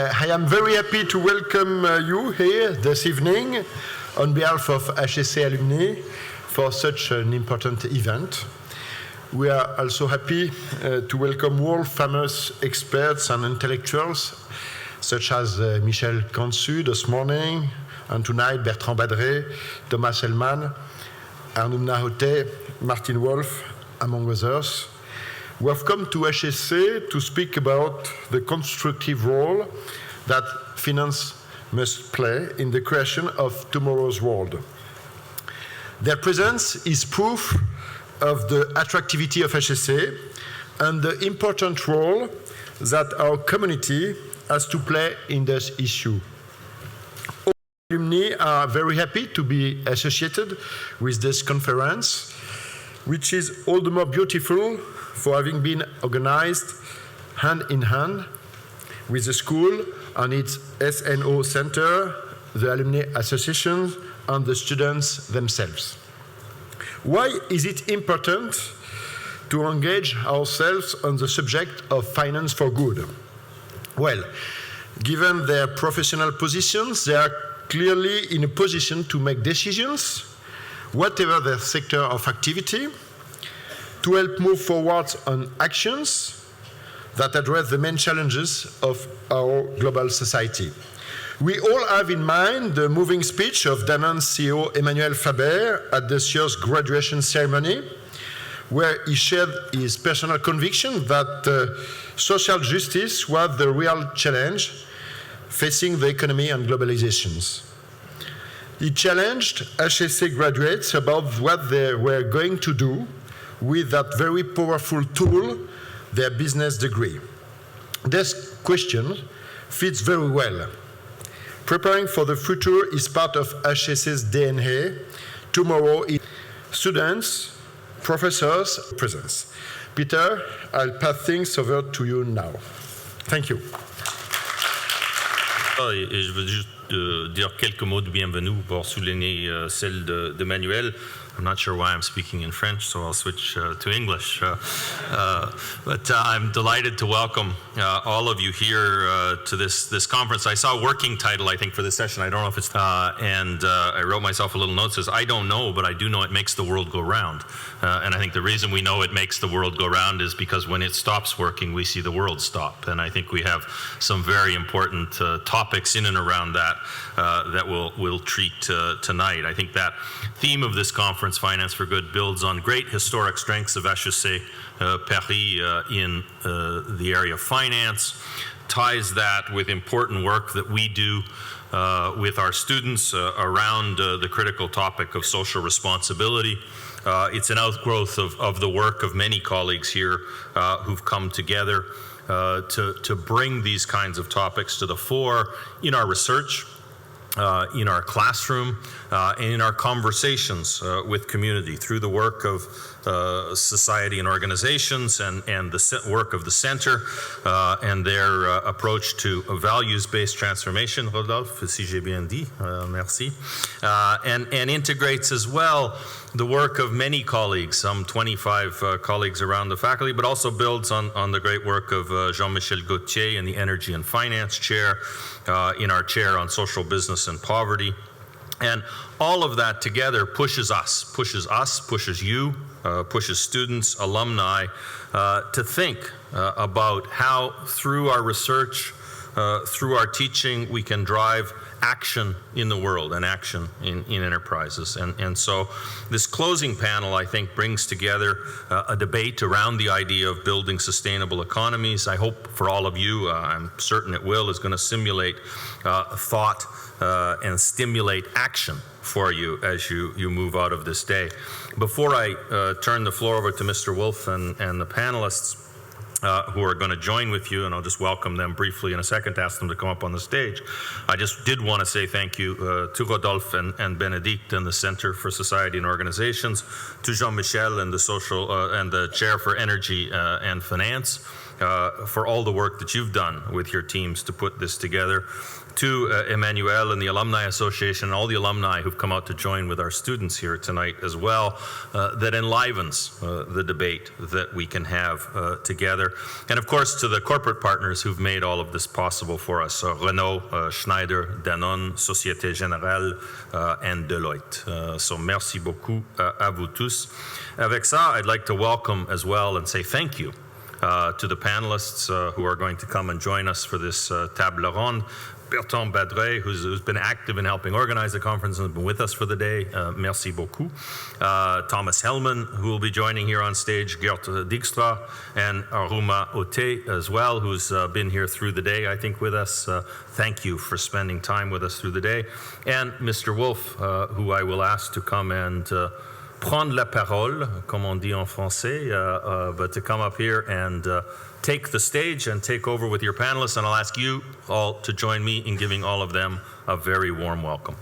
I am very happy to welcome you here this evening on behalf of HEC alumni for such an important event. We are also happy to welcome world-famous experts and intellectuals such as Michel Cantu this morning, and tonight Bertrand Badré, Thomas Hellmann, Arunma Oteh, Martin Wolf, among others. We have come to HEC to speak about the constructive role that finance must play in the creation of tomorrow's world. Their presence is proof of the attractivity of HEC and the important role that our community has to play in this issue. All alumni are very happy to be associated with this conference, which is all the more beautiful for having been organized hand in hand with the school and its SNO Center, the Alumni Association, and the students themselves. Why is it important to engage ourselves on the subject of finance for good? Well, given their professional positions, they are clearly in a position to make decisions, whatever their sector of activity, to help move forward on actions that address the main challenges of our global society. We all have in mind the moving speech of Danone's CEO Emmanuel Faber at this year's graduation ceremony, where he shared his personal conviction that social justice was the real challenge facing the economy and globalizations. He challenged HEC graduates about what they were going to do with that very powerful tool, their business degree. This question fits very well. Preparing for the future is part of HEC's DNA. Tomorrow is students, professors, presence. Peter, I'll pass things over to you now. Thank you. Et je veux juste dire quelques mots de bienvenue pour souligner celle de Manuel. I'm not sure why I'm speaking in French, so I'll switch to English. But I'm delighted to welcome all of you here to this conference. I saw a working title, I think, for this session. I don't know if it's, and I wrote myself a little note that says, I don't know, but I do know it makes the world go round. And I think the reason we know it makes the world go round is because when it stops working, we see the world stop. And I think we have some very important topics in and around that that we'll treat tonight. I think that theme of this conference, Finance for Good, builds on great historic strengths of HEC Paris in the area of finance, ties that with important work that we do with our students around the critical topic of social responsibility. It's an outgrowth of the work of many colleagues here who've come together to bring these kinds of topics to the fore in our research, in our classroom, and in our conversations with community through the work of society and organizations and the work of the center and their approach to a values-based transformation, Rodolphe, si j'ai bien dit, merci, and integrates as well the work of many colleagues, some 25 colleagues around the faculty, but also builds on the great work of Jean-Michel Gauthier in the Energy and Finance Chair, in our chair on social business and poverty. And all of that together pushes you, pushes students, alumni, to think about how through our research, through our teaching, we can drive action in the world and action in enterprises. And so this closing panel, I think, brings together a debate around the idea of building sustainable economies. I hope for all of you, I'm certain it will, is going to simulate thought and stimulate action for you as you move out of this day. Before I turn the floor over to Mr. Wolf and the panelists, who are going to join with you, and I'll just welcome them briefly in a second, ask them to come up on the stage. I just did want to say thank you to Rodolphe and Benedict and the Center for Society and Organizations, to Jean-Michel and the Chair for Energy and Finance, for all the work that you've done with your teams to put this together. To Emmanuel and the Alumni Association and all the alumni who've come out to join with our students here tonight as well, that enlivens the debate that we can have together. And of course to the corporate partners who've made all of this possible for us, Renault, Schneider, Danone, Société Générale, and Deloitte. So merci beaucoup à vous tous. Avec ça, I'd like to welcome as well and say thank you to the panelists who are going to come and join us for this table ronde. Bertrand Badré, who's been active in helping organize the conference and has been with us for the day. Merci beaucoup. Thomas Hellmann, who will be joining here on stage, Gert Djikstra, and Arunma Oteh as well, who's been here through the day, I think, with us. Thank you for spending time with us through the day. And Mr. Wolf, who I will ask to come and prendre la parole, comme on dit en français, but to come up here and take the stage and take over with your panelists, and I'll ask you all to join me in giving all of them a very warm welcome.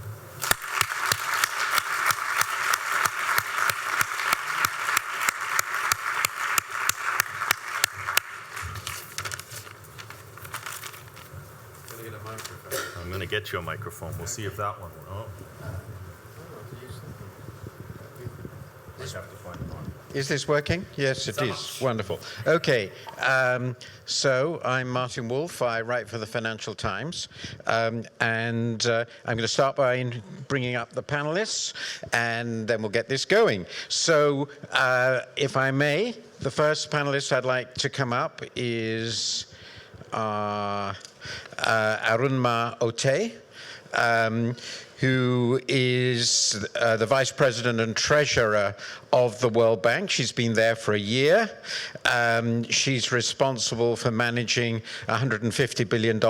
I'm going to get you a microphone. We'll see if that one will. Is this working? Yes, it is. Wonderful. Okay, so I'm Martin Wolf. I write for the Financial Times. And I'm going to start by bringing up the panelists, and then we'll get this going. So if I may, the first panelist I'd like to come up is Arunma Oteh, who is the Vice President and Treasurer of the World Bank. She's been there for a year. She's responsible for managing $150 billion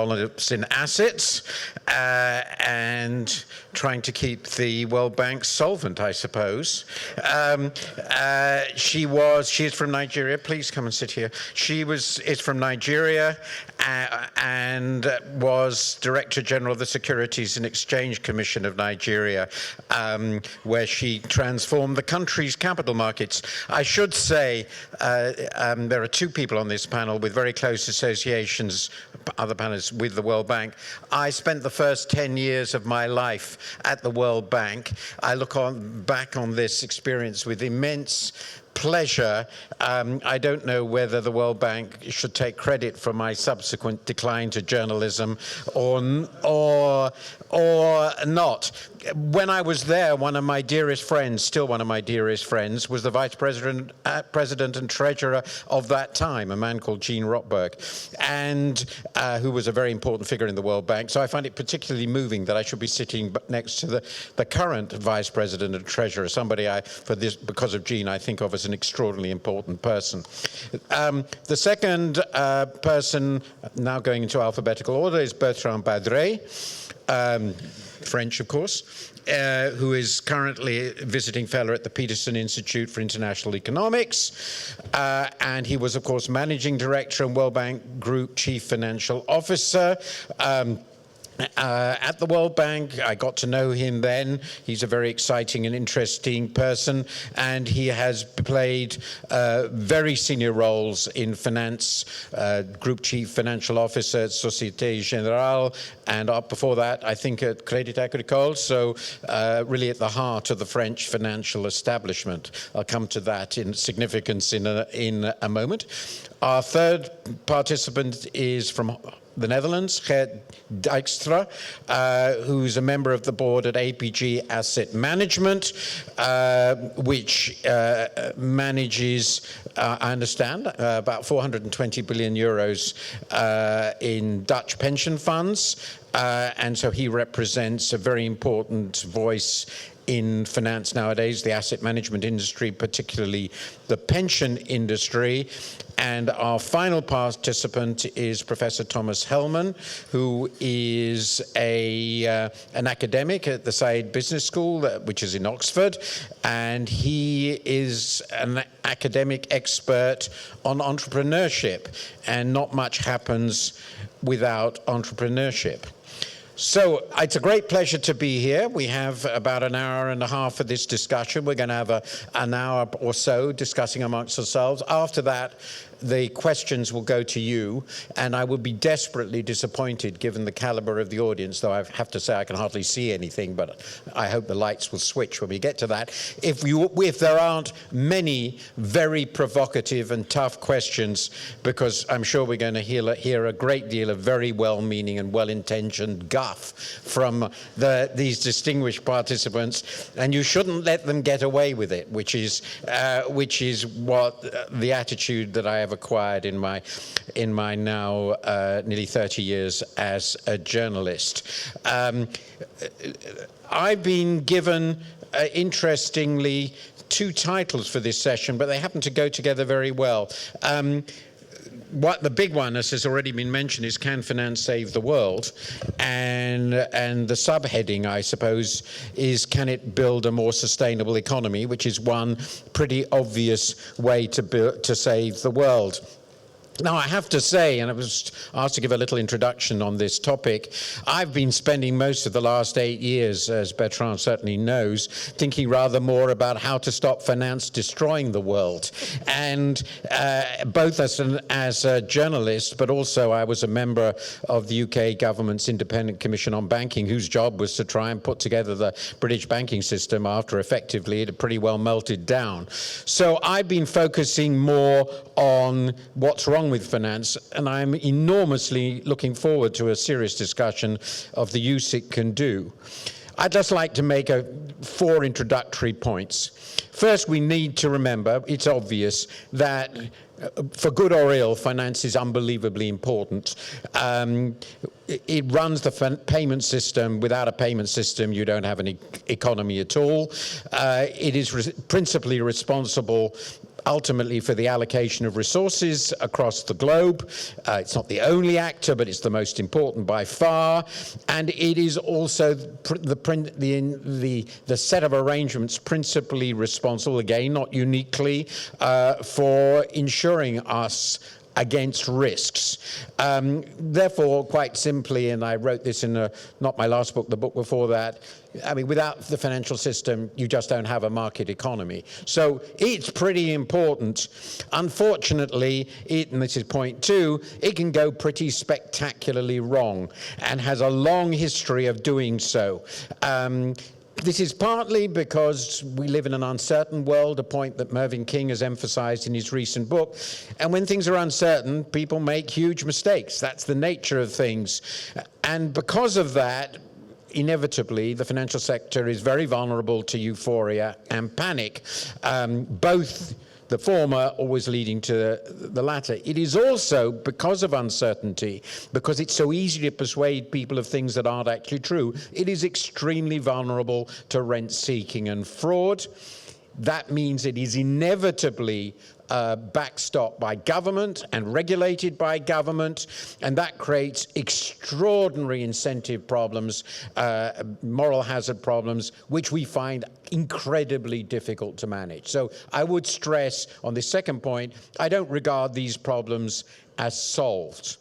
in assets and trying to keep the World Bank solvent, I suppose. She is from Nigeria. Please come and sit here. Is from Nigeria and was Director General of the Securities and Exchange Commission of Nigeria, where she transformed the country's capital markets. I should say there are two people on this panel with very close associations, other panelists, with the World Bank. I spent the first 10 years of my life at the World Bank. I look back on this experience with immense pleasure. I don't know whether the World Bank should take credit for my subsequent decline to journalism or not. When I was there, one of my dearest friends, still one of my dearest friends, was the Vice President and Treasurer of that time, a man called Gene Rotberg, and who was a very important figure in the World Bank. So I find it particularly moving that I should be sitting next to the current Vice President and Treasurer, somebody because of Gene, I think of as an extraordinarily important person. The second person, now going into alphabetical order, is Bertrand Badré, French, of course, who is currently visiting fellow at the Peterson Institute for International Economics. And he was, of course, Managing Director and World Bank Group Chief Financial Officer. At the World Bank, I got to know him then. He's a very exciting and interesting person, and he has played very senior roles in finance, Group Chief Financial Officer at Société Générale, and up before that, I think at Crédit Agricole, so really at the heart of the French financial establishment. I'll come to that in significance in a moment. Our third participant is from the Netherlands, Gert Djikstra, who's a member of the board at APG Asset Management, which manages, I understand, about 420 billion euros in Dutch pension funds. And so he represents a very important voice in finance nowadays, the asset management industry, particularly the pension industry. And our final participant is Professor Thomas Hellmann, who is an academic at the Saïd Business School, which is in Oxford, and he is an academic expert on entrepreneurship, and not much happens without entrepreneurship. So it's a great pleasure to be here. We have about an hour and a half for this discussion. We're going to have an hour or so discussing amongst ourselves. After that, the questions will go to you, and I would be desperately disappointed given the caliber of the audience, though I have to say I can hardly see anything, but I hope the lights will switch when we get to that. If there aren't many very provocative and tough questions, because I'm sure we're going to hear a great deal of very well-meaning and well-intentioned guff from these distinguished participants, and you shouldn't let them get away with it, which is what the attitude that I have acquired in my now nearly 30 years as a journalist. I've been given, interestingly, 2 titles for this session, but they happen to go together very well. The big one, as has already been mentioned, is Can Finance Save the World? And the subheading, I suppose, is Can it build a more sustainable economy, which is one pretty obvious way to save the world. Now, I have to say, and I was asked to give a little introduction on this topic, I've been spending most of the last 8 years, as Bertrand certainly knows, thinking rather more about how to stop finance destroying the world. And both as a journalist, but also I was a member of the UK government's Independent Commission on Banking, whose job was to try and put together the British banking system after effectively it had pretty well melted down. So I've been focusing more on what's wrong with finance, and I'm enormously looking forward to a serious discussion of the use it can do. I'd just like to make 4 introductory points. First, we need to remember, it's obvious, that for good or ill, finance is unbelievably important. It runs the payment system. Without a payment system, you don't have an economy at all. It is principally responsible ultimately for the allocation of resources across the globe. It's not the only actor, but it's the most important by far. And it is also the set of arrangements principally responsible, again, not uniquely, for ensuring us against risks. Therefore, quite simply, and I wrote this in not my last book, the book before that, I mean, without the financial system, you just don't have a market economy. So it's pretty important. Unfortunately, and this is point 2, it can go pretty spectacularly wrong and has a long history of doing so. This is partly because we live in an uncertain world, a point that Mervyn King has emphasized in his recent book. And when things are uncertain, people make huge mistakes. That's the nature of things. And because of that, inevitably, the financial sector is very vulnerable to euphoria and panic, both the former always leading to the latter. It is also, because of uncertainty, because it's so easy to persuade people of things that aren't actually true, it is extremely vulnerable to rent-seeking and fraud. That means it is inevitably backstopped by government and regulated by government, and that creates extraordinary incentive problems, moral hazard problems, which we find incredibly difficult to manage. So I would stress on this second point, I don't regard these problems as solved.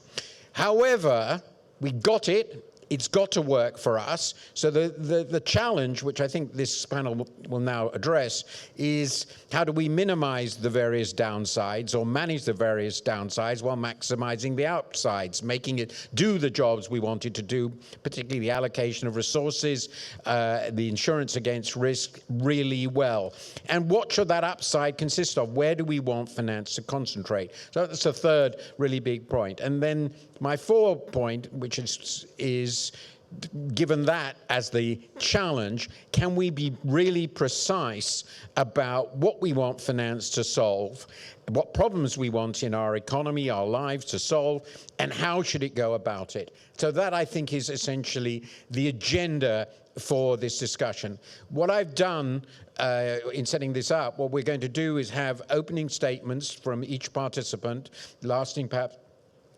However, we got it. It's got to work for us. So the challenge, which I think this panel will now address, is how do we minimize the various downsides or manage the various downsides while maximizing the upsides, making it do the jobs we want it to do, particularly the allocation of resources, the insurance against risk, really well. And what should that upside consist of? Where do we want finance to concentrate? So that's the third really big point. And then my fourth point, which is given that as the challenge, can we be really precise about what we want finance to solve, what problems we want in our economy, our lives to solve, and how should it go about it? So that, I think, is essentially the agenda for this discussion. What I've done in setting this up, what we're going to do is have opening statements from each participant, lasting perhaps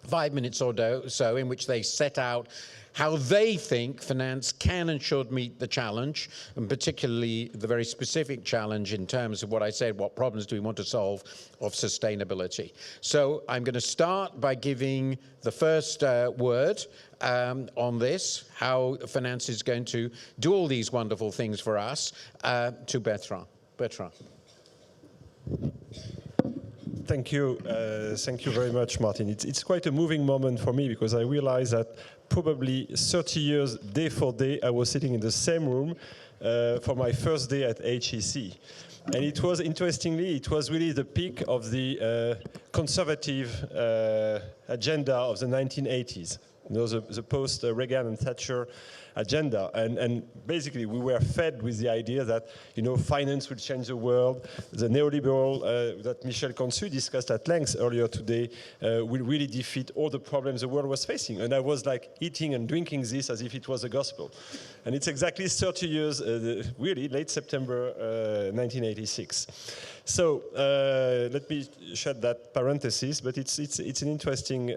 5 minutes or so, in which they set out how they think finance can and should meet the challenge, and particularly the very specific challenge in terms of what I said, what problems do we want to solve, of sustainability. So I'm going to start by giving the first word on this, how finance is going to do all these wonderful things for us, to Bertrand. Bertrand. Thank you very much, Martin. It's quite a moving moment for me because I realize that probably 30 years, day for day, I was sitting in the same room for my first day at HEC. And it was, interestingly, it was really the peak of the conservative agenda of the 1980s. You know, the post-Reagan and Thatcher agenda. And basically, we were fed with the idea that, you know, finance will change the world. The neoliberal that Michel Consu discussed at length earlier today will really defeat all the problems the world was facing. And I was like eating and drinking this as if it was the gospel. And it's exactly 30 years, really, late September 1986. So let me shut that parenthesis, but it's an interesting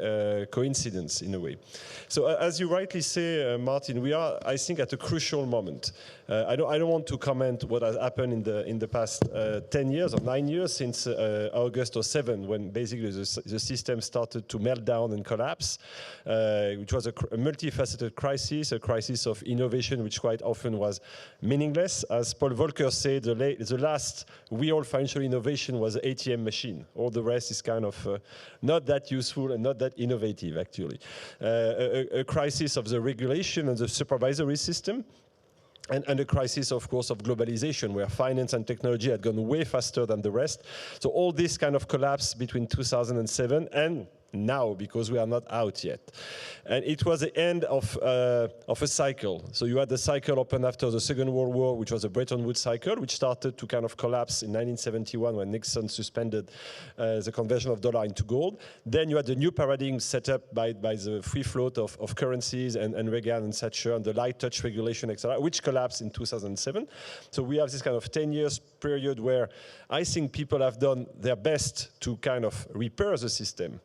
coincidence in a way. So as you rightly say, Martin, we are, I think, at a crucial moment. I don't want to comment what has happened in the past 10 years or 9 years since August 07, when basically the system started to melt down and collapse, which was a multifaceted crisis, a crisis of innovation, which quite often was meaningless. As Paul Volcker said, the last real financial innovation was the ATM machine. All the rest is kind of not that useful and not that innovative, actually. A crisis of the regulation and the supervisory system, and a crisis, of course, of globalization, where finance and technology had gone way faster than the rest. So all this kind of collapse between 2007 and now, because we are not out yet. And it was the end of a cycle. So you had the cycle open after the Second World War, which was the Bretton Woods cycle, which started to kind of collapse in 1971 when Nixon suspended the conversion of dollar into gold. Then you had the new paradigm set up by the free float of currencies and Reagan and Thatcher and the light touch regulation, etc., which collapsed in 2007. So we have this kind of 10 years period where I think people have done their best to kind of repair the system,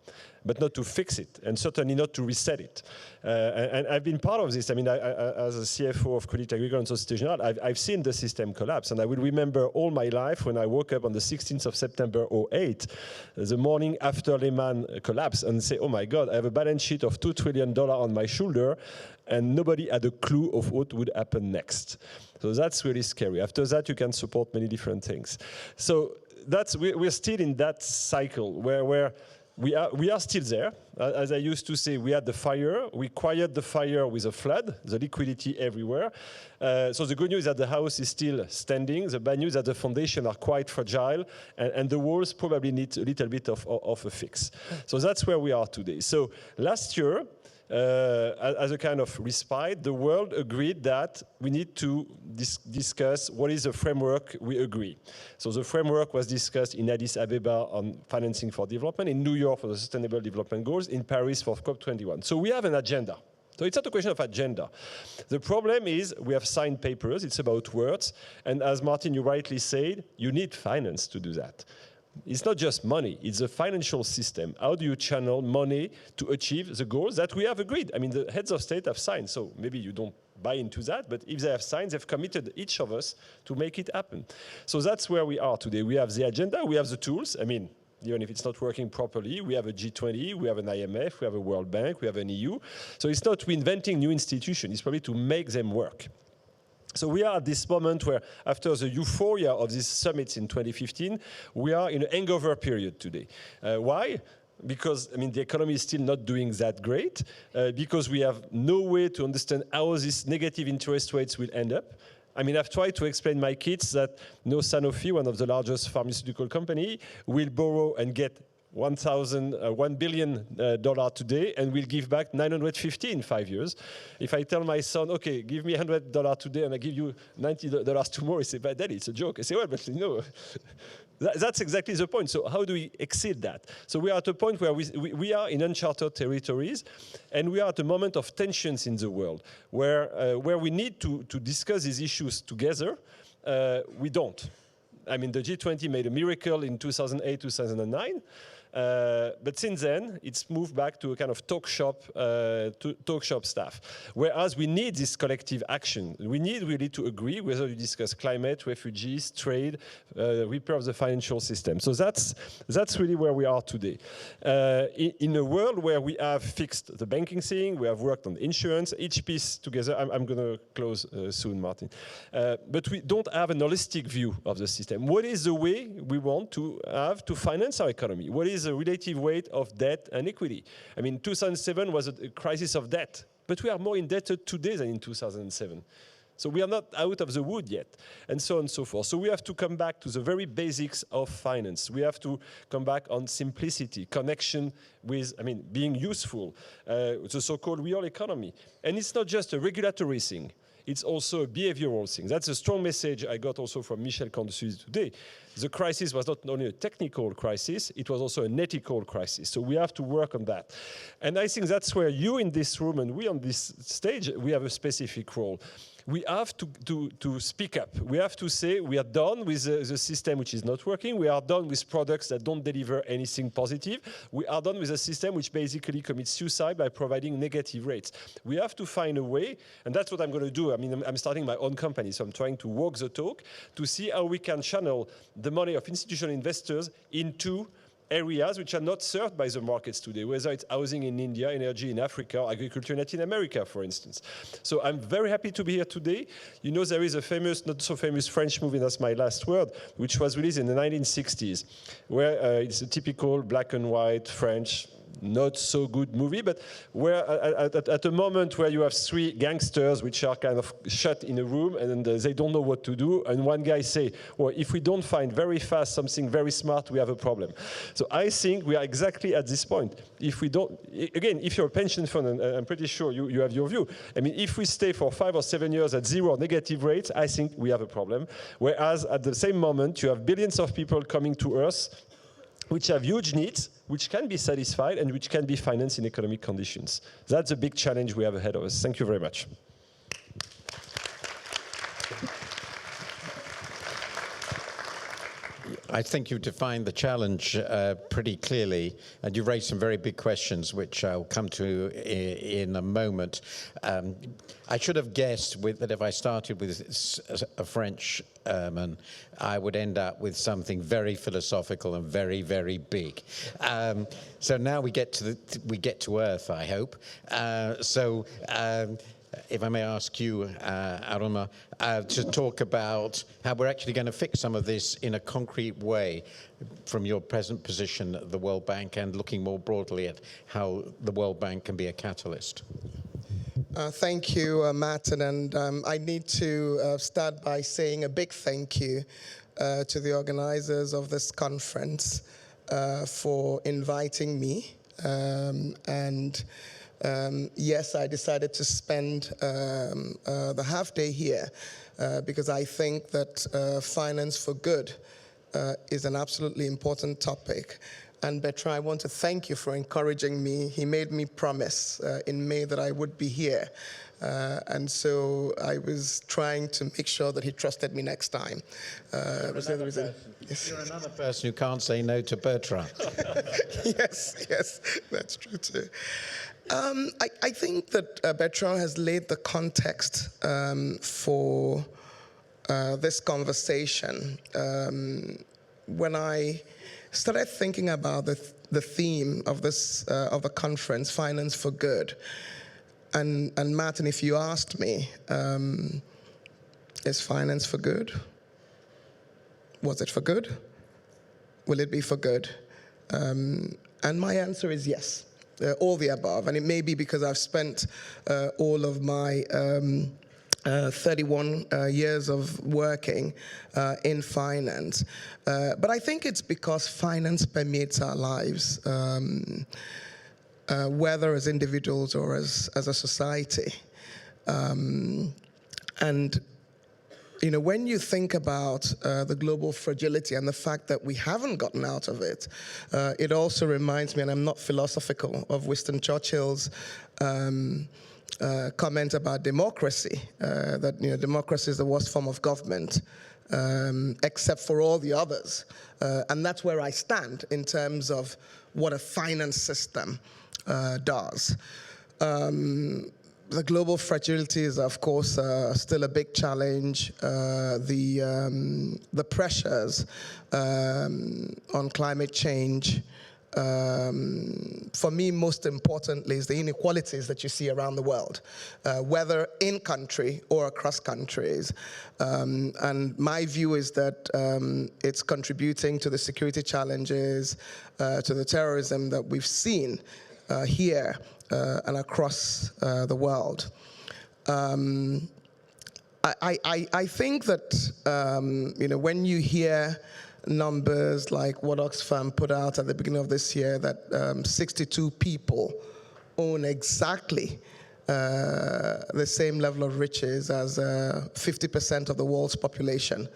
but not to fix it, and certainly not to reset it. And I've been part of this. I mean, as a CFO of Crédit Agricole and Société Générale, I've seen the system collapse, and I will remember all my life when I woke up on the 16th of September 08, the morning after Lehman collapsed, and say, oh my God, I have a balance sheet of $2 trillion on my shoulder, and nobody had a clue of what would happen next. So that's really scary. After that, you can support many different things. So we're still in that cycle where we are still there. As I used to say, we had the fire. We quieted the fire with a flood, the liquidity everywhere. So the good news is that the house is still standing. The bad news is that the foundations are quite fragile, and the walls probably need a little bit of a fix. So that's where we are today. So last year, as a kind of respite, the world agreed that we need to discuss what is the framework we agree. So the framework was discussed in Addis Ababa on financing for development, in New York for the Sustainable Development Goals, in Paris for COP21. So we have an agenda. So it's not a question of agenda. The problem is we have signed papers, it's about words, and as Martin, you rightly said, you need finance to do that. It's not just money, it's a financial system. How do you channel money to achieve the goals that we have agreed? I mean, the heads of state have signed, so maybe you don't buy into that, but if they have signed, they've committed, each of us, to make it happen. So that's where we are today. We have the agenda, we have the tools. I mean, even if it's not working properly, we have a G20, we have an IMF, we have a World Bank, we have an EU. So it's not reinventing new institutions, it's probably to make them work. So we are at this moment where, after the euphoria of these summits in 2015, we are in an hangover period today. Why? Because, I mean, the economy is still not doing that great, because we have no way to understand how these negative interest rates will end up. I mean, I've tried to explain my kids that Sanofi, one of the largest pharmaceutical companies, will borrow and get $1 billion today and will give back 950 in 5 years. If I tell my son, okay, give me $100 today and I give you $90 tomorrow, he says, but Daddy, it's a joke. I say, well, but no. That's exactly the point. So how do we exceed that? So we are at a point where we are in uncharted territories, and we are at a moment of tensions in the world where we need to discuss these issues together. We don't. I mean, the G20 made a miracle in 2008, 2009. But since then, it's moved back to a kind of talk shop stuff. Whereas we need this collective action. We need really to agree whether you discuss climate, refugees, trade, repair of the financial system. So that's really where we are today. In a world where we have fixed the banking thing, we have worked on insurance, each piece together. I'm going to close soon, Martin. But we don't have an holistic view of the system. What is the way we want to have to finance our economy? What is the relative weight of debt and equity? I mean, 2007 was a crisis of debt, but we are more indebted today than in 2007. So we are not out of the wood yet, and so on and so forth. So we have to come back to the very basics of finance. We have to come back on simplicity, connection with, being useful, the so-called real economy. And it's not just a regulatory thing. It's also a behavioral thing. That's a strong message I got also from Michel Candesuisse today. The crisis was not only a technical crisis, it was also an ethical crisis. So we have to work on that. And I think that's where you in this room and we on this stage, we have a specific role. We have to speak up. We have to say we are done with the system which is not working. We are done with products that don't deliver anything positive. We are done with a system which basically commits suicide by providing negative rates. We have to find a way, and that's what I'm going to do. I'm starting my own company, so I'm trying to walk the talk to see how we can channel the money of institutional investors into areas which are not served by the markets today, whether it's housing in India, energy in Africa, or agriculture in Latin America, for instance. So I'm very happy to be here today. You know, there is a famous, not so famous French movie, that's my last word, which was released in the 1960s, where it's a typical black and white French, not so good movie, but where at a moment where you have three gangsters which are kind of shut in a room and they don't know what to do, and one guy say, well, if we don't find very fast something very smart, we have a problem. So I think we are exactly at this point. If we don't, again, if you're a pension fund, and I'm pretty sure you have your view, if we stay for 5 or 7 years at zero negative rates, I think we have a problem. Whereas at the same moment, you have billions of people coming to Earth which have huge needs, which can be satisfied and which can be financed in economic conditions. That's a big challenge we have ahead of us. Thank you very much. I think you defined the challenge pretty clearly, and you raised some very big questions, which I'll come to in a moment. I should have guessed that if I started with a French man, I would end up with something very philosophical and very, very big. So now we get to Earth, I hope. If I may ask you, Arunma, to talk about how we're actually going to fix some of this in a concrete way from your present position at the World Bank and looking more broadly at how the World Bank can be a catalyst. Thank you, Martin, and I need to start by saying a big thank you to the organizers of this conference for inviting me yes, I decided to spend the half day here because I think that finance for good is an absolutely important topic. And Bertrand, I want to thank you for encouraging me. He made me promise in May that I would be here. And so I was trying to make sure that he trusted me next time. You're another person who can't say no to Bertrand. Yes, that's true too. I think that Bertrand has laid the context for this conversation. When I started thinking about the theme of this of the conference, Finance for Good, and Martin, if you asked me, is finance for good? Was it for good? Will it be for good? And my answer is yes. All the above, and it may be because I've spent all of my 31 years of working in finance. But I think it's because finance permeates our lives, whether as individuals or as a society. And you know, when you think about the global fragility and the fact that we haven't gotten out of it, it also reminds me, and I'm not philosophical, of Winston Churchill's comment about democracy, that democracy is the worst form of government, except for all the others. And that's where I stand in terms of what a finance system does. The global fragilities, of course, are still a big challenge. The pressures on climate change, for me, most importantly, is the inequalities that you see around the world, whether in country or across countries. And my view is that it's contributing to the security challenges, to the terrorism that we've seen here and across the world. I think that when you hear numbers like what Oxfam put out at the beginning of this year, that 62 people own exactly the same level of riches as 50% of the world's population,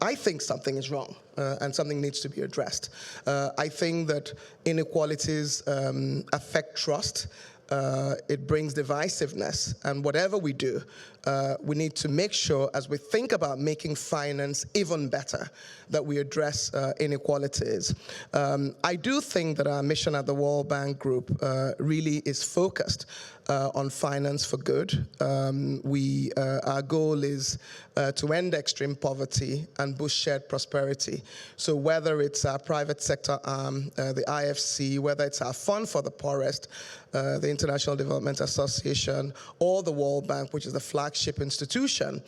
I think something is wrong and something needs to be addressed. I think that inequalities affect trust. It brings divisiveness, and whatever we do, we need to make sure, as we think about making finance even better, that we address inequalities. I do think that our mission at the World Bank Group really is focused on finance for good. Our goal is to end extreme poverty and boost shared prosperity. So whether it's our private sector arm, the IFC, whether it's our Fund for the Poorest, the International Development Association, or the World Bank, which is the flagship institution,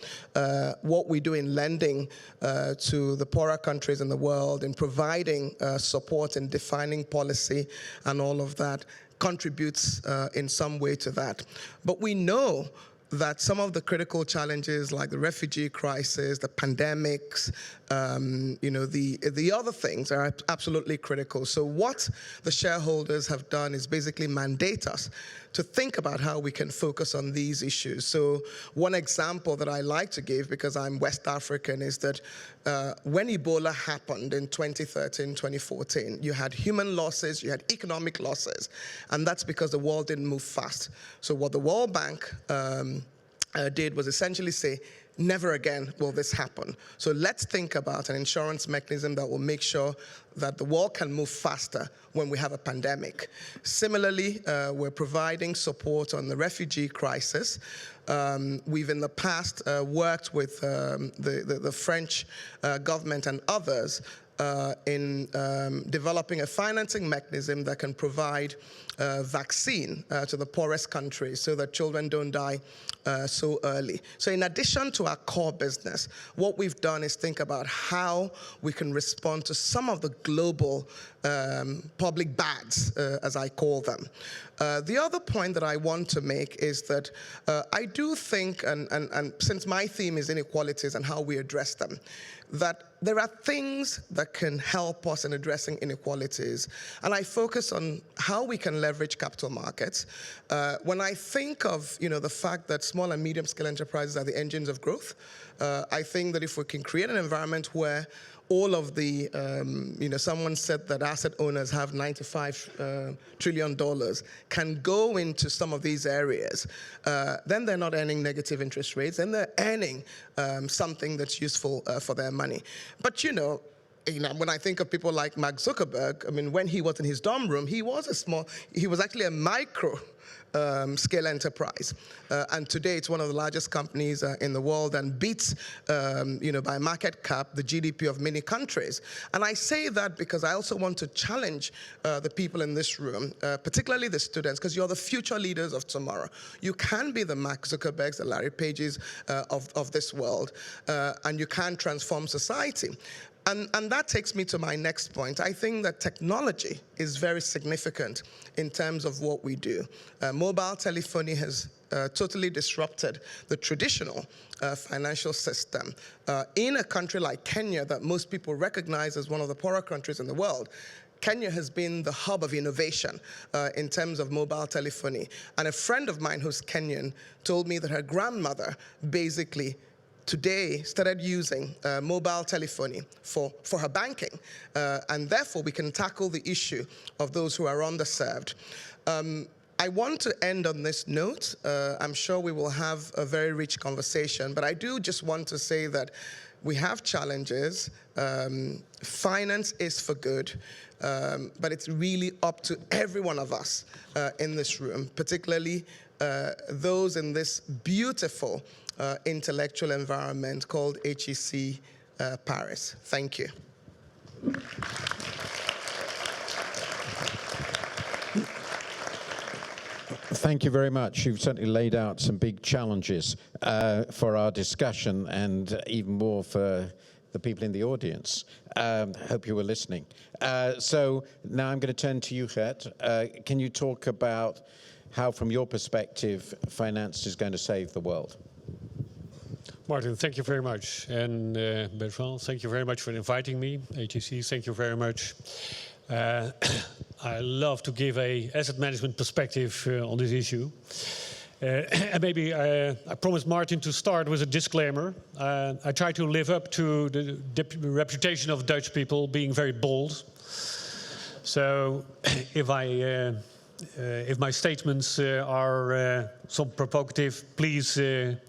what we do in lending to the poorer countries in the world, in providing support in defining policy and all of that, contributes in some way to that. But we know that some of the critical challenges like the refugee crisis, the pandemics, the other things are absolutely critical. So what the shareholders have done is basically mandate us to think about how we can focus on these issues. So one example that I like to give, because I'm West African, is that when Ebola happened in 2013, 2014, you had human losses, you had economic losses, and that's because the world didn't move fast. So what the World Bank did was essentially say, never again will this happen. So let's think about an insurance mechanism that will make sure that the world can move faster when we have a pandemic. Similarly, we're providing support on the refugee crisis. We've in the past worked with the French government and others in developing a financing mechanism that can provide vaccine to the poorest countries so that children don't die so early. So in addition to our core business, what we've done is think about how we can respond to some of the global public bads, as I call them. The other point that I want to make is that I do think, and since my theme is inequalities and how we address them, that there are things that can help us in addressing inequalities. And I focus on how we can leverage capital markets. When I think of the fact that small and medium-scale enterprises are the engines of growth, I think that if we can create an environment where all of the, someone said that asset owners have $95 trillion, can go into some of these areas, then they're not earning negative interest rates, then they're earning something that's useful for their money. But when I think of people like Mark Zuckerberg, I mean, when he was in his dorm room, he was actually a micro scale enterprise. And today it's one of the largest companies in the world and beats, by market cap, the GDP of many countries. And I say that because I also want to challenge the people in this room, particularly the students, because you're the future leaders of tomorrow. You can be the Mark Zuckerbergs, the Larry Pages of this world, and you can transform society. And that takes me to my next point. I think that technology is very significant in terms of what we do. Mobile telephony has totally disrupted the traditional financial system. In a country like Kenya, that most people recognize as one of the poorer countries in the world, Kenya has been the hub of innovation in terms of mobile telephony. And a friend of mine who's Kenyan told me that her grandmother basically today started using mobile telephony for her banking, and therefore we can tackle the issue of those who are underserved. I want to end on this note. I'm sure we will have a very rich conversation, but I do just want to say that we have challenges. Finance is for good, but it's really up to every one of us in this room, particularly those in this beautiful intellectual environment called HEC Paris. Thank you. Thank you very much. You've certainly laid out some big challenges for our discussion and even more for the people in the audience. Hope you were listening. So now I'm going to turn to you, Gert. Can you talk about how, from your perspective, finance is going to save the world? Martin, thank you very much. And Bertrand, thank you very much for inviting me. HEC, thank you very much. I love to give a asset management perspective on this issue. And maybe I promised Martin to start with a disclaimer. I try to live up to the reputation of Dutch people being very bold. So if my statements are some provocative, please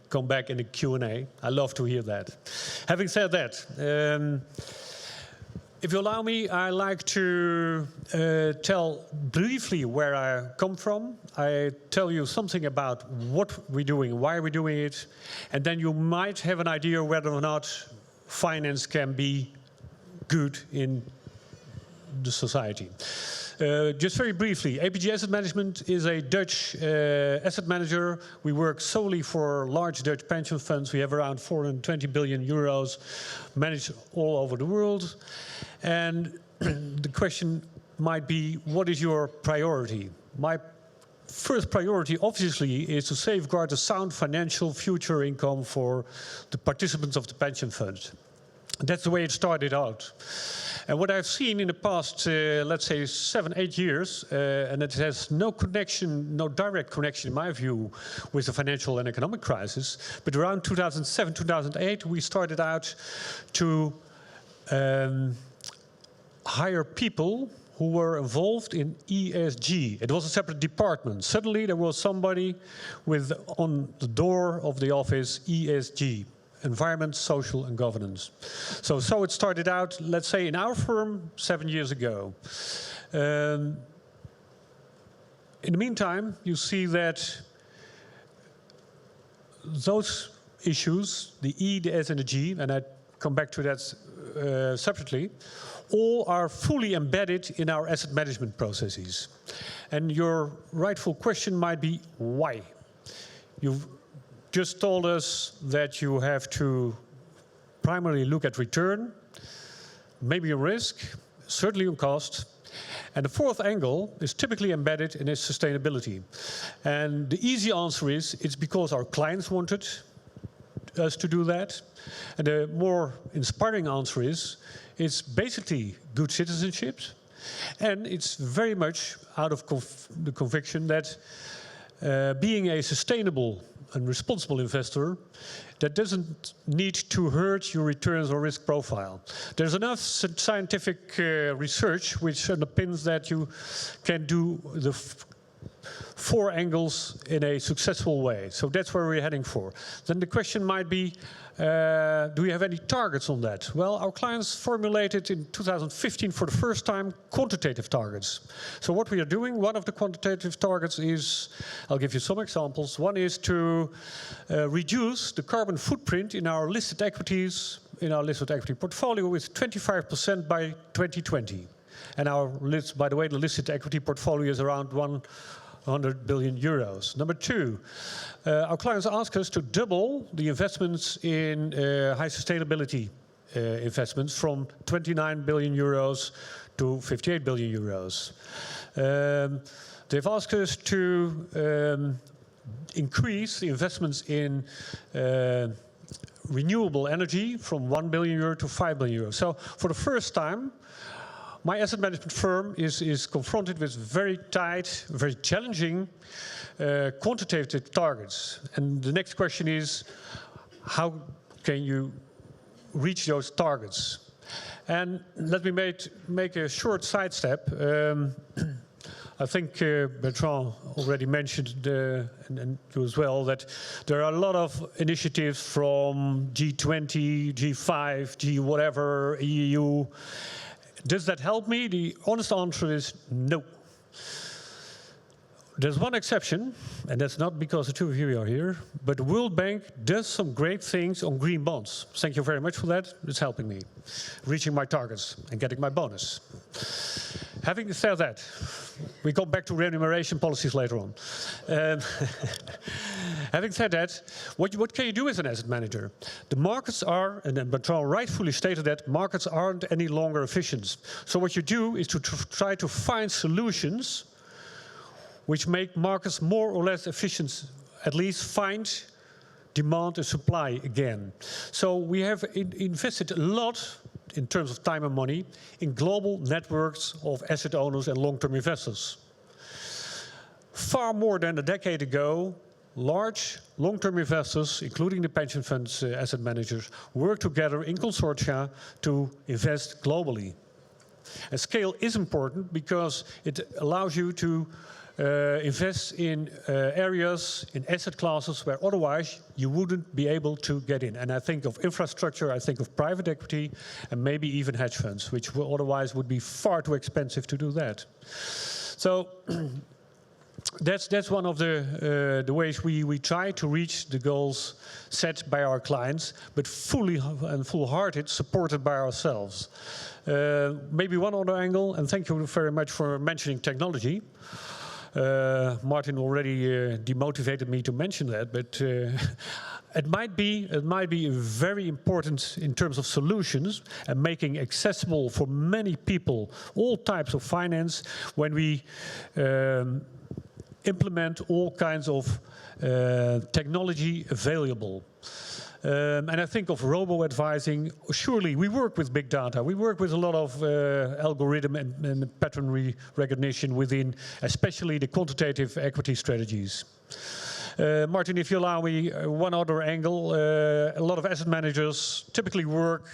come back in the Q&A. I love to hear that. Having said that, if you allow me, I like to tell briefly where I come from. I tell you something about what we're doing, why we're doing it, and then you might have an idea whether or not finance can be good in the society. Just very briefly, APG Asset Management is a Dutch asset manager. We work solely for large Dutch pension funds. We have around 420 billion euros managed all over the world. And the question might be, what is your priority? My first priority, obviously, is to safeguard a sound financial future income for the participants of the pension fund. That's the way it started out. And what I've seen in the past, let's say 7-8 years, and it has no connection, no direct connection in my view with the financial and economic crisis, but around 2007, 2008, we started out to hire people who were involved in ESG. It was a separate department. Suddenly there was somebody with on the door of the office ESG. Environment, social, and governance. So it started out, let's say, in our firm 7 years ago. In the meantime, you see that those issues, the E, the S, and the G, and I come back to that separately, all are fully embedded in our asset management processes. And your rightful question might be, why? You've just told us that you have to primarily look at return, maybe on risk, certainly on cost. And the fourth angle is typically embedded in its sustainability. And the easy answer is, it's because our clients wanted us to do that. And the more inspiring answer is, it's basically good citizenship. And it's very much out of the conviction that being a sustainable and responsible investor, that doesn't need to hurt your returns or risk profile. There's enough scientific research which underpins that you can do the four angles in a successful way. So that's where we're heading for. Then the question might be, do we have any targets on that? Well, our clients formulated in 2015 for the first time quantitative targets. So what we are doing, one of the quantitative targets is, I'll give you some examples. One is to reduce the carbon footprint in our listed equities, in our listed equity portfolio with 25% by 2020. And our list, by the way, the listed equity portfolio is around 100 billion euros. Number two, our clients ask us to double the investments in high sustainability investments from 29 billion euros to 58 billion euros. They've asked us to increase the investments in renewable energy from 1 billion euro to 5 billion euros. So for the first time, my asset management firm is confronted with very tight, very challenging quantitative targets. And the next question is, how can you reach those targets? And let me make a short sidestep. I think Bertrand already mentioned, and you as well, that there are a lot of initiatives from G20, G5, G whatever, EU. Does that help me? The honest answer is no. There's one exception, and that's not because the two of you are here, but the World Bank does some great things on green bonds. Thank you very much for that. It's helping me reaching my targets and getting my bonus. Having said that, we come back to remuneration policies later on. Having said that, what can you do as an asset manager? The markets are, and then Bertrand rightfully stated that, markets aren't any longer efficient. So what you do is to try to find solutions which make markets more or less efficient, at least find demand and supply again. So we have invested a lot in terms of time and money in global networks of asset owners and long-term investors. Far more than a decade ago, large long-term investors, including the pension funds, asset managers, work together in consortia to invest globally. And scale is important because it allows you to invest in areas, in asset classes where otherwise you wouldn't be able to get in. And I think of infrastructure, I think of private equity, and maybe even hedge funds, which otherwise would be far too expensive to do that. So that's one of the ways we try to reach the goals set by our clients, but fully and full-hearted supported by ourselves. Maybe one other angle, and thank you very much for mentioning technology. Martin already demotivated me to mention that, but it might be very important in terms of solutions and making accessible for many people all types of finance when we implement all kinds of technology available. And I think of robo-advising. Surely we work with big data. We work with a lot of algorithm and pattern recognition within, especially the quantitative equity strategies. Martin, if you allow me one other angle, a lot of asset managers typically work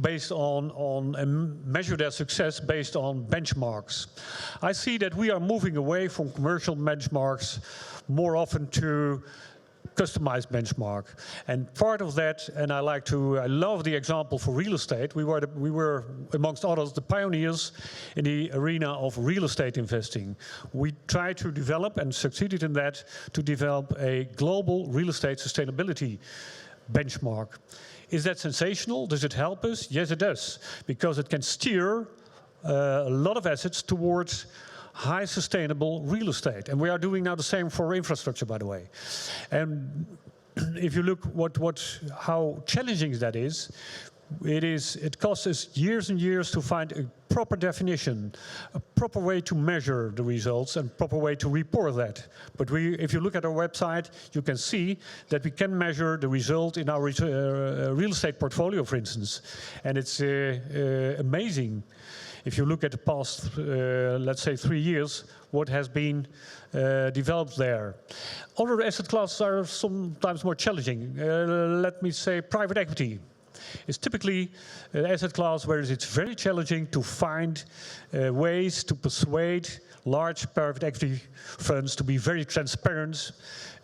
based on and measure their success based on benchmarks. I see that we are moving away from commercial benchmarks more often to customized benchmark, and part of that, and I love the example for real estate. We were amongst others the pioneers in the arena of real estate investing. We tried to develop and succeeded in that to develop a global real estate sustainability benchmark. Is that sensational? Does it help us? Yes, it does, because it can steer a lot of assets towards high sustainable real estate. And we are doing now the same for infrastructure, by the way. And if you look how challenging that is, it costs us years and years to find a proper definition, a proper way to measure the results and proper way to report that. But if you look at our website, you can see that we can measure the result in our real estate portfolio, for instance. And it's amazing. If you look at the past, let's say 3 years, what has been developed there. Other asset classes are sometimes more challenging. Let me say private equity. It's typically an asset class where it's very challenging to find ways to persuade large private equity funds to be very transparent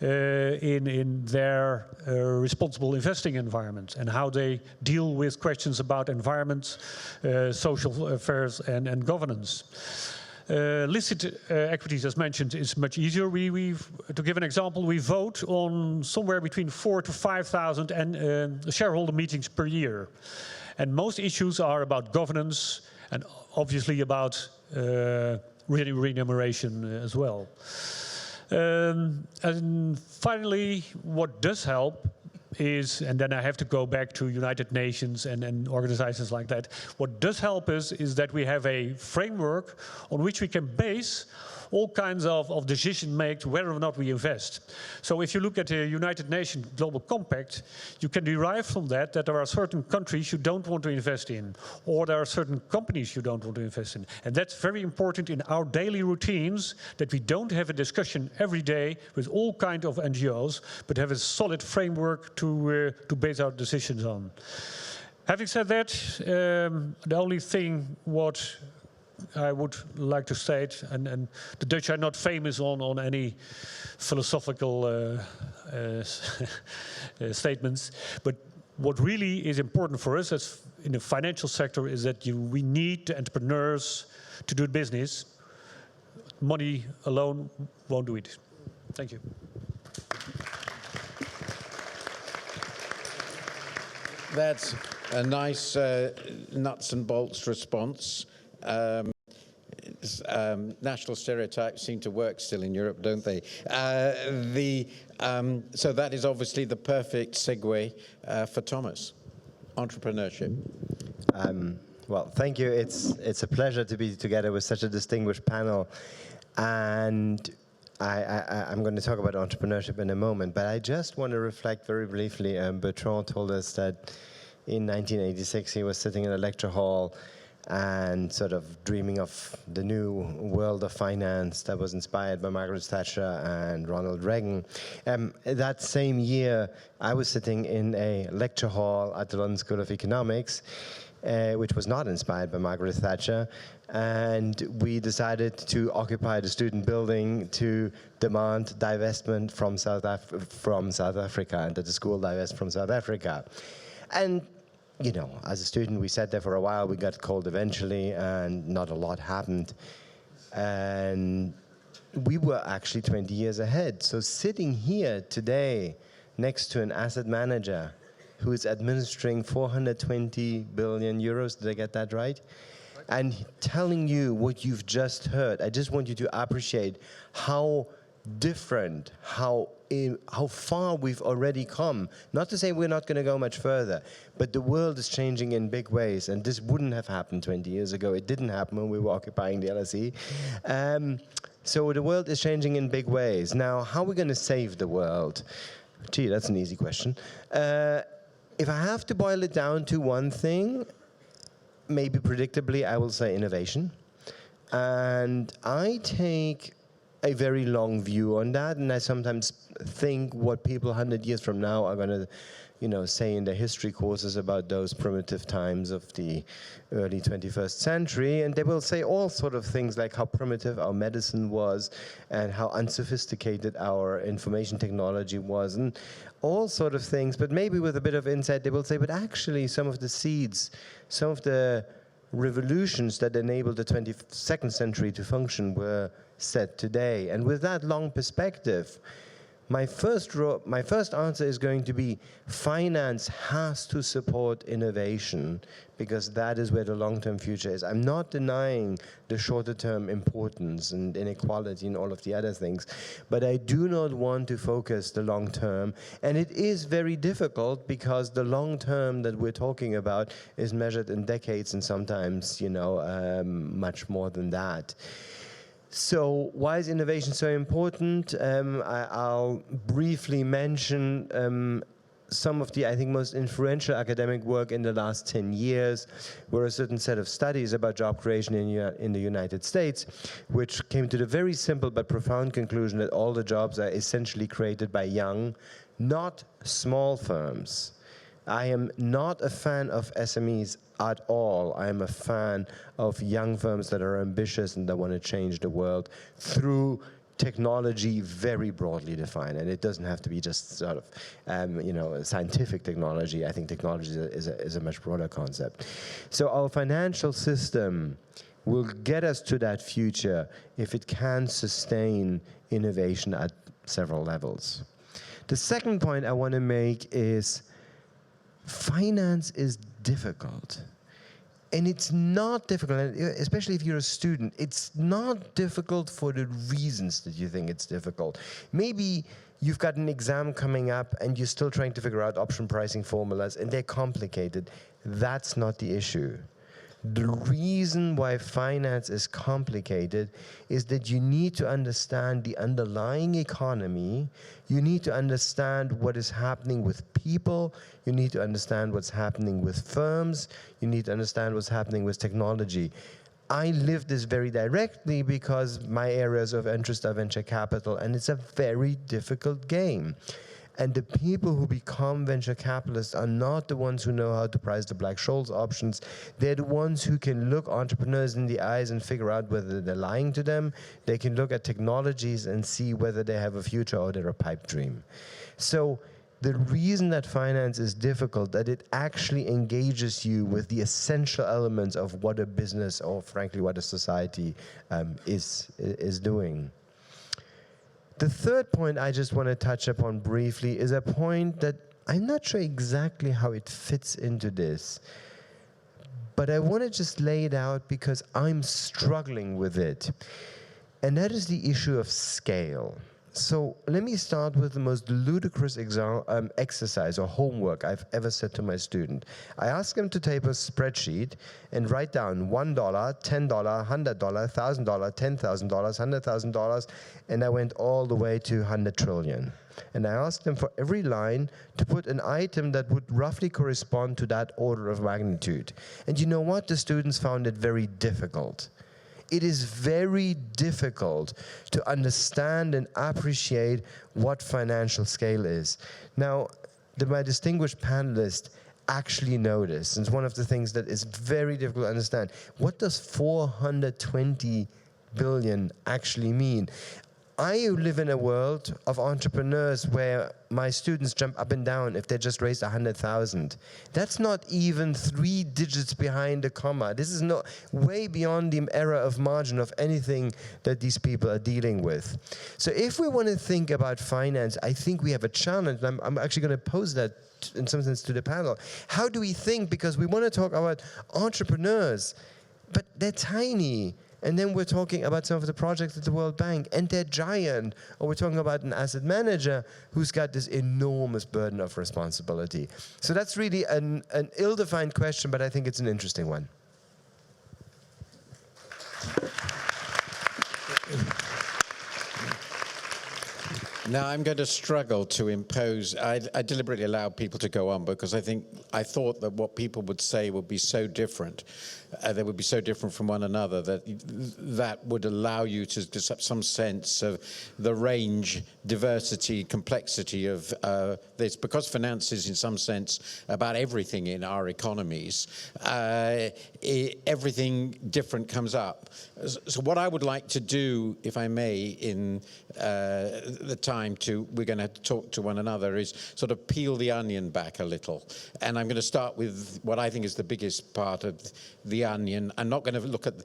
in their responsible investing environment and how they deal with questions about environment, social affairs and governance. Listed equities, as mentioned, is much easier. To give an example, we vote on somewhere between 4,000 to 5,000 shareholder meetings per year. And most issues are about governance and obviously about remuneration as well. And finally, what does help is, and then I have to go back to United Nations and organizations like that, what does help us is that we have a framework on which we can base all kinds of decisions made whether or not we invest. So if you look at the United Nations Global Compact, you can derive from that there are certain countries you don't want to invest in, or there are certain companies you don't want to invest in. And that's very important in our daily routines, that we don't have a discussion every day with all kinds of NGOs, but have a solid framework to base our decisions on. Having said that, the only thing what I would like to state, and the Dutch are not famous on any philosophical statements, but what really is important for us as in the financial sector is that we need the entrepreneurs to do business. Money alone won't do it. Thank you. That's a nice nuts and bolts response. National stereotypes seem to work still in Europe, don't they? So that is obviously the perfect segue for Thomas. Entrepreneurship. Well, thank you. It's a pleasure to be together with such a distinguished panel. And I'm going to talk about entrepreneurship in a moment, but I just want to reflect very briefly. Bertrand told us that in 1986 he was sitting in a lecture hall and sort of dreaming of the new world of finance that was inspired by Margaret Thatcher and Ronald Reagan. That same year, I was sitting in a lecture hall at the London School of Economics, which was not inspired by Margaret Thatcher, and we decided to occupy the student building to demand divestment from South Africa, and that the school divest from South Africa. And you know, as a student, we sat there for a while, we got cold eventually, and not a lot happened. And we were actually 20 years ahead. So sitting here today next to an asset manager who is administering 420 billion euros, did I get that right? And telling you what you've just heard, I just want you to appreciate how different, how far we've already come. Not to say we're not going to go much further, but the world is changing in big ways, and this wouldn't have happened 20 years ago. It didn't happen when we were occupying the LSE. So the world is changing in big ways. Now, how are we going to save the world? Gee, that's an easy question. If I have to boil it down to one thing, maybe predictably, I will say innovation. And I take a very long view on that, and I sometimes think what people 100 years from now are going to, you know, say in their history courses about those primitive times of the early 21st century, and they will say all sort of things like how primitive our medicine was and how unsophisticated our information technology was and all sort of things, but maybe with a bit of insight they will say, but actually some of the seeds, some of the revolutions that enabled the 22nd century to function were set today. And with that long perspective, my first answer is going to be finance has to support innovation because that is where the long-term future is. I'm not denying the shorter-term importance and inequality and all of the other things, but I do not want to focus the long-term. And it is very difficult because the long-term that we're talking about is measured in decades and sometimes, you know, much more than that. So why is innovation so important? I'll briefly mention some of the, I think, most influential academic work in the last 10 years were a certain set of studies about job creation in the United States, which came to the very simple but profound conclusion that all the jobs are essentially created by young, not small firms. I am not a fan of SMEs at all. I am a fan of young firms that are ambitious and that want to change the world through technology very broadly defined. And it doesn't have to be just sort of, you know, scientific technology. I think technology is a much broader concept. So our financial system will get us to that future if it can sustain innovation at several levels. The second point I want to make is finance is difficult. And it's not difficult, especially if you're a student, it's not difficult for the reasons that you think it's difficult. Maybe you've got an exam coming up and you're still trying to figure out option pricing formulas and they're complicated. That's not the issue. The reason why finance is complicated is that you need to understand the underlying economy, you need to understand what is happening with people, you need to understand what's happening with firms, you need to understand what's happening with technology. I live this very directly because my areas of interest are venture capital, and it's a very difficult game. And the people who become venture capitalists are not the ones who know how to price the Black-Scholes options. They're the ones who can look entrepreneurs in the eyes and figure out whether they're lying to them. They can look at technologies and see whether they have a future or they're a pipe dream. So the reason that finance is difficult, that it actually engages you with the essential elements of what a business or frankly what a society is doing. The third point I just want to touch upon briefly is a point that I'm not sure exactly how it fits into this, but I want to just lay it out because I'm struggling with it. And that is the issue of scale. So let me start with the most ludicrous exercise or homework I've ever said to my student. I ask him to take a spreadsheet and write down $1, $10, $100, $1,000, $10,000, $100,000, and I went all the way to 100 trillion. And I asked them for every line to put an item that would roughly correspond to that order of magnitude. And you know what? The students found it very difficult. It is very difficult to understand and appreciate what financial scale is. Now, my distinguished panelists actually know this. And it's one of the things that is very difficult to understand. What does 420 billion actually mean? I live in a world of entrepreneurs where my students jump up and down if they just raised 100,000. That's not even 3 digits behind a comma. This is not way beyond the error of margin of anything that these people are dealing with. So if we want to think about finance, I think we have a challenge. I'm actually going to pose that in some sense to the panel. How do we think? Because we want to talk about entrepreneurs, but they're tiny. And then we're talking about some of the projects at the World Bank, and they're giant. Or we're talking about an asset manager who's got this enormous burden of responsibility. So that's really an ill-defined question, but I think it's an interesting one. Now I'm going to struggle to impose. I deliberately allowed people to go on because I thought that what people would say would be so different. They would be so different from one another that would allow you to some sense of the range, diversity, complexity of this. Because finance is in some sense about everything in our economies, everything different comes up. So what I would like to do, if I may, in the time we're going to have to talk to one another, is sort of peel the onion back a little. And I'm going to start with what I think is the biggest part of the onion. I'm not going to look at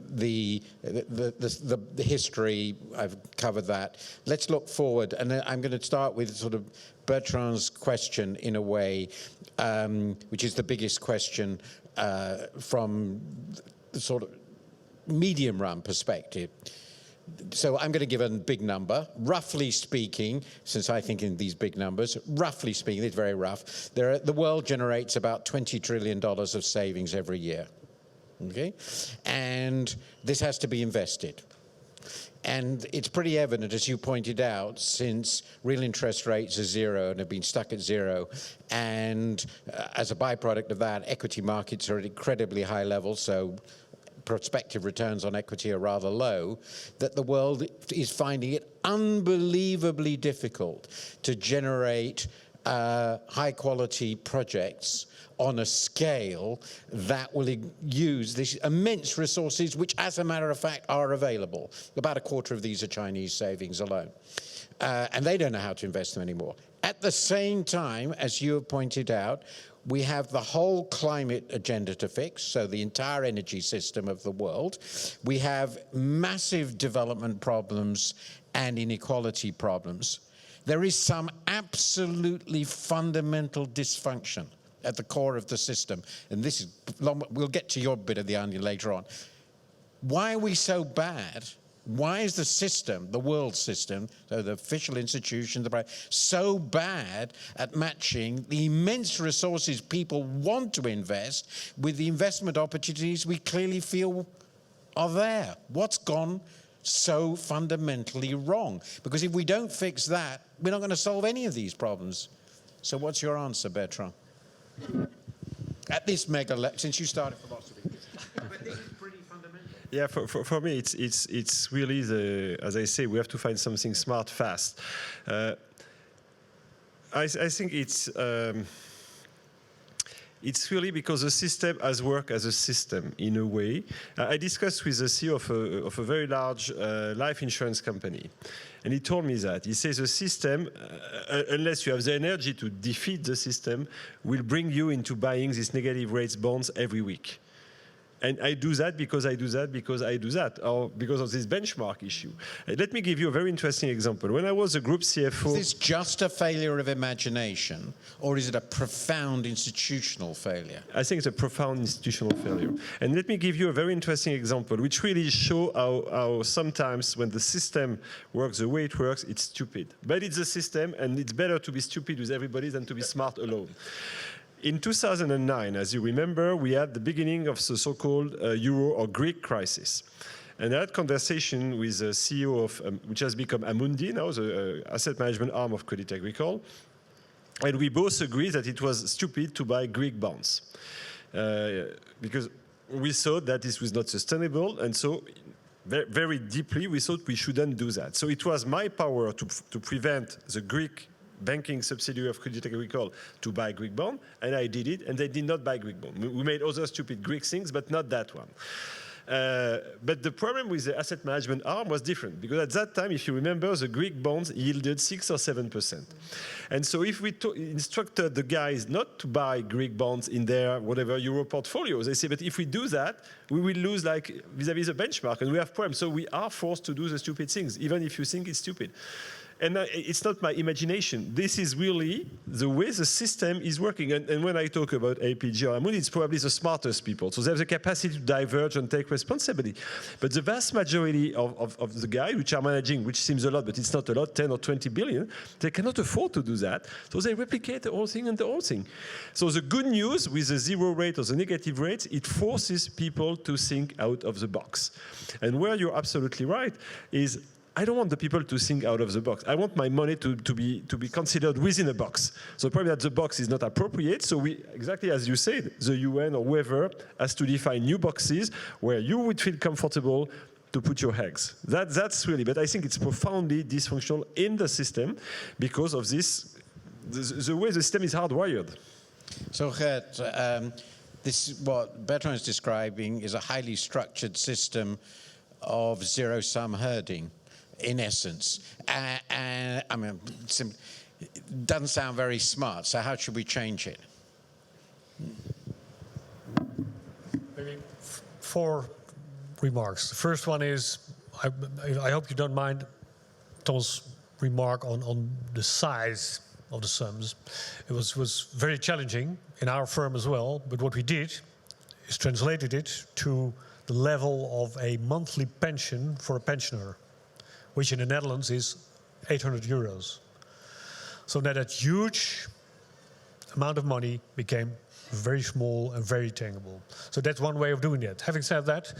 the history. I've covered that. Let's look forward. And I'm going to start with sort of Bertrand's question in a way, which is the biggest question from the sort of medium run perspective. So I'm going to give a big number. Roughly speaking, since I think in these big numbers, roughly speaking, it's very rough, the world generates about $20 trillion of savings every year. Okay? And this has to be invested. And it's pretty evident, as you pointed out, since real interest rates are zero and have been stuck at zero, and as a byproduct of that, equity markets are at incredibly high levels, so prospective returns on equity are rather low, that the world is finding it unbelievably difficult to generate high-quality projects on a scale that will use these immense resources, which, as a matter of fact, are available. About a quarter of these are Chinese savings alone. And they don't know how to invest them anymore. At the same time, as you have pointed out, we have the whole climate agenda to fix, so the entire energy system of the world. We have massive development problems and inequality problems. There is some absolutely fundamental dysfunction at the core of the system. And this is, we'll get to your bit of the onion later on. Why are we so bad? Why is the system, the world system, so the official institution, so bad at matching the immense resources people want to invest with the investment opportunities we clearly feel are there? What's gone so fundamentally wrong? Because if we don't fix that, we're not going to solve any of these problems. So what's your answer, Bertrand? At this mega level, since you started philosophy. But this is pretty fundamental. Yeah, for me, it's really as I say, we have to find something smart fast. I think it's really because the system has worked as a system in a way. I discussed with the CEO of a very large life insurance company, and he told me that. He says the system, unless you have the energy to defeat the system, will bring you into buying these negative rates bonds every week. And I do that because I do that because I do that, or because of this benchmark issue. Let me give you a very interesting example. When I was a group CFO... Is this just a failure of imagination, or is it a profound institutional failure? I think it's a profound institutional failure. And let me give you a very interesting example, which really shows how sometimes when the system works the way it works, it's stupid. But it's a system, and it's better to be stupid with everybody than to be smart alone. In 2009, as you remember, we had the beginning of the so-called Euro or Greek crisis. And I had conversation with the CEO of, which has become Amundi now, the asset management arm of Crédit Agricole. And we both agreed that it was stupid to buy Greek bonds. Because we thought that this was not sustainable, and so very, very deeply we thought we shouldn't do that. So it was my power to prevent the Greek banking subsidiary of Crédit Agricole to buy Greek bond, and I did it, and they did not buy Greek bond. We made other stupid Greek things, but not that one. But the problem with the asset management arm was different, because at that time, if you remember, the Greek bonds yielded 6 or 7%. And so if we instructed the guys not to buy Greek bonds in their whatever Euro portfolios, they say, but if we do that, we will lose like vis-a-vis the benchmark, and we have problems. So we are forced to do the stupid things, even if you think it's stupid. And it's not my imagination. This is really the way the system is working. And when I talk about APG or Amundi, it's probably the smartest people. So they have the capacity to diverge and take responsibility. But the vast majority of the guys which are managing, which seems a lot, but it's not a lot, 10 or 20 billion, they cannot afford to do that. So they replicate the whole thing and the whole thing. So the good news with the zero rate or the negative rates, it forces people to think out of the box. And where you're absolutely right is, I don't want the people to think out of the box. I want my money to be considered within a box. So probably that the box is not appropriate. So we, exactly as you said, the UN or whoever has to define new boxes where you would feel comfortable to put your eggs. That's really, but I think it's profoundly dysfunctional in the system because of this, the way the system is hardwired. So Gert, this, what Bertrand is describing is a highly structured system of zero-sum herding. In essence, I mean, it doesn't sound very smart. So how should we change it? Maybe 4 remarks. The first one is, I hope you don't mind Thomas' remark on the size of the sums. It was very challenging in our firm as well. But what we did is translated it to the level of a monthly pension for a pensioner, which in the Netherlands is 800 euros. So that huge amount of money became very small and very tangible. So that's one way of doing it. Having said that,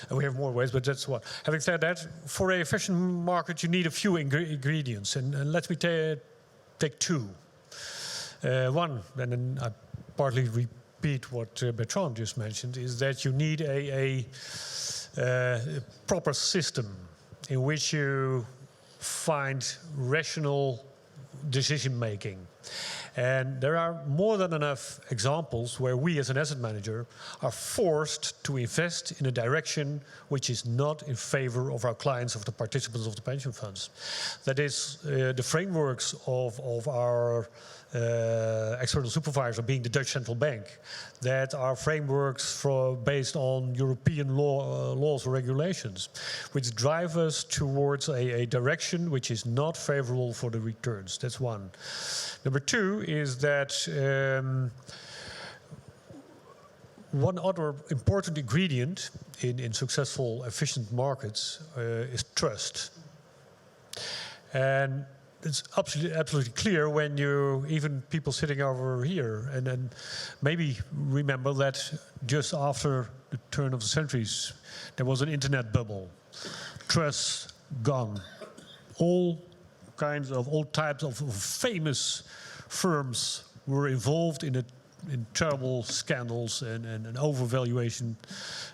and we have more ways, but that's one. Having said that, for a efficient market, you need a few ingredients. And let me take 2. One, and then I partly repeat what Bertrand just mentioned, is that you need a proper system in which you find rational decision-making. And there are more than enough examples where we as an asset manager are forced to invest in a direction which is not in favor of our clients, of the participants of the pension funds. That is, the frameworks of our external supervisor being the Dutch Central Bank, that are frameworks based on European laws or regulations, which drive us towards a direction which is not favorable for the returns. That's one. Number 2 is that one other important ingredient in successful, efficient markets is trust. And it's absolutely clear when you, even people sitting over here, and then maybe remember that just after the turn of the centuries, there was an internet bubble. Trust gone. All types of famous firms were involved in the in terrible scandals and overvaluation.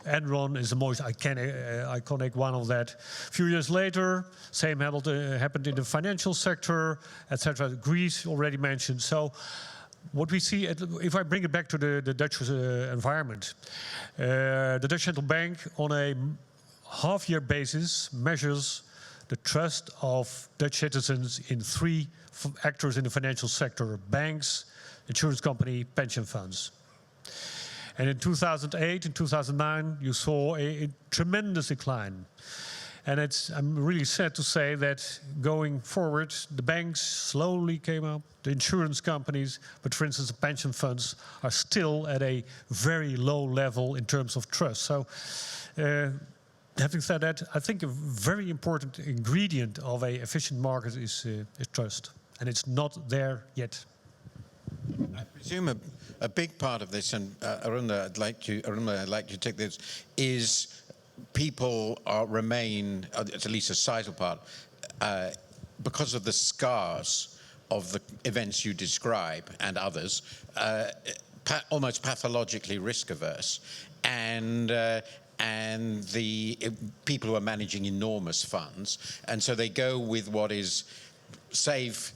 Enron is the most iconic one of that. A few years later, same happened in the financial sector, etc. Greece already mentioned. So what we see, if I bring it back to the Dutch environment, the Dutch Central Bank on a half-year basis measures the trust of Dutch citizens in three actors in the financial sector: banks, insurance company, pension funds. And in 2008 and 2009, you saw a tremendous decline. And I'm really sad to say that going forward, the banks slowly came up, the insurance companies, but for instance, the pension funds are still at a very low level in terms of trust. So, having said that, I think a very important ingredient of an efficient market is trust, and it's not there yet. I presume a big part of this, and Arunma, I'd like you to take this, is people remain, at least a sizable part, because of the scars of the events you describe and others, almost pathologically risk averse, and the people who are managing enormous funds, and so they go with what is safe,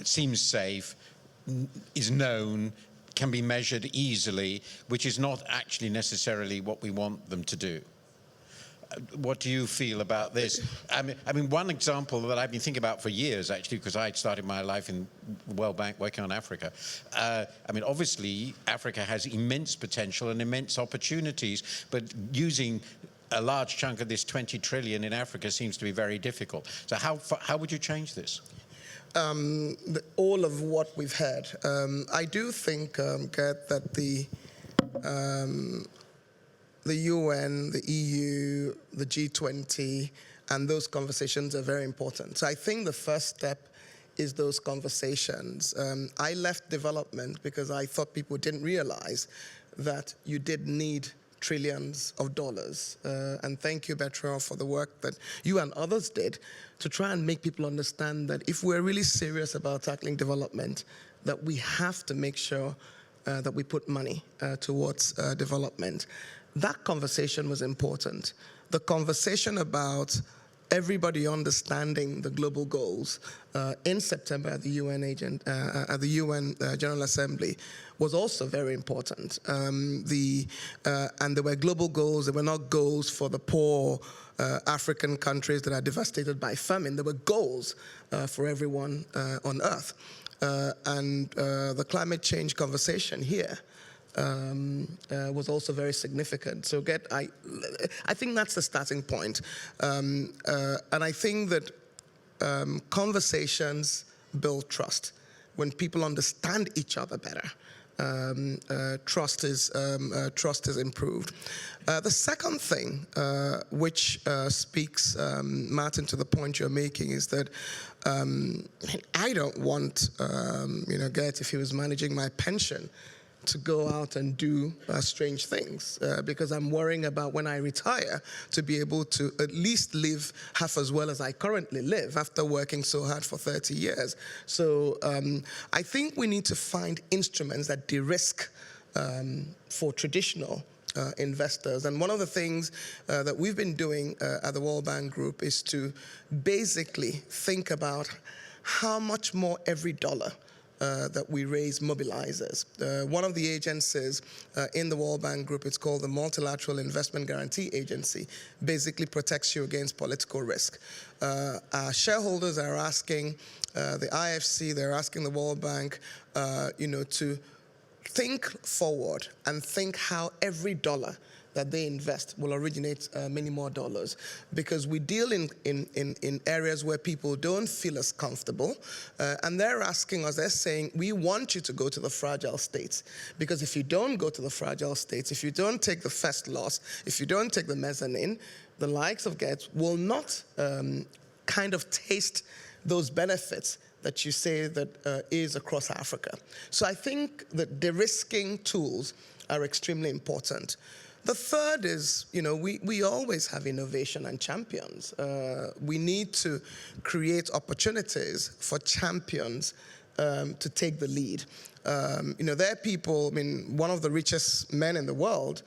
seems safe, is known, can be measured easily, which is not actually necessarily what we want them to do. What do you feel about this? I mean, one example that I've been thinking about for years, actually, because I started my life in World Bank working on Africa. I mean, obviously, Africa has immense potential and immense opportunities, but using a large chunk of this 20 trillion in Africa seems to be very difficult. So how would you change this? All of what we've heard. I do think, Gert, that the UN, the EU, the G20, and those conversations are very important. So I think the first step is those conversations. I left development because I thought people didn't realize that you did need trillions of dollars. And thank you, Bertrand, for the work that you and others did to try and make people understand that if we're really serious about tackling development, that we have to make sure that we put money towards development. That conversation was important. The conversation about everybody understanding the global goals in September at the UN General Assembly was also very important. And there were global goals. There were not goals for the poor African countries that are devastated by famine. There were goals for everyone on Earth. And the climate change conversation here was also very significant. So I think that's the starting point. And I think that conversations build trust. When people understand each other better, trust is improved. The second thing, which speaks, Martin, to the point you're making, is that I don't want, Gert, if he was managing my pension, to go out and do strange things because I'm worrying about when I retire to be able to at least live half as well as I currently live after working so hard for 30 years. So I think we need to find instruments that de-risk for traditional investors. And one of the things that we've been doing at the World Bank Group is to basically think about how much more every dollar that we raise mobilizes. One of the agencies in the World Bank Group, it's called the Multilateral Investment Guarantee Agency, basically protects you against political risk. Our shareholders are asking the IFC, they're asking the World Bank, to think forward and think how every dollar that they invest will originate many more dollars, because we deal in areas where people don't feel as comfortable, and they're asking us, they're saying, we want you to go to the fragile states, because if you don't go to the fragile states, if you don't take the first loss, if you don't take the mezzanine, the likes of Gert will not kind of taste those benefits that you say that is across Africa. So I think that de-risking tools are extremely important. The third is, we always have innovation and champions. We need to create opportunities for champions to take the lead. There are people, one of the richest men in the world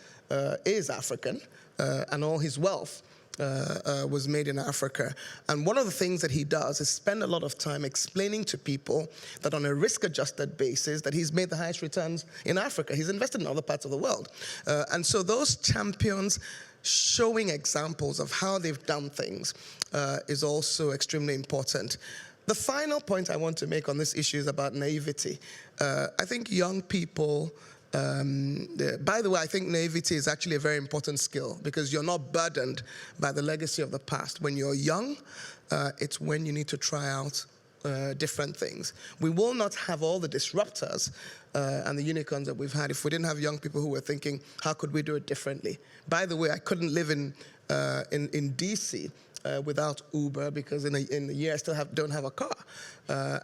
is African, and all his wealth was made in Africa. And one of the things that he does is spend a lot of time explaining to people that on a risk-adjusted basis that he's made the highest returns in Africa. He's invested in other parts of the world. And so those champions showing examples of how they've done things is also extremely important. The final point I want to make on this issue is about naivety. I think young people, by the way, I think naivety is actually a very important skill because you're not burdened by the legacy of the past. When you're young, it's when you need to try out different things. We will not have all the disruptors and the unicorns that we've had if we didn't have young people who were thinking, how could we do it differently? By the way, I couldn't live in DC without Uber because in a year I still don't have a car.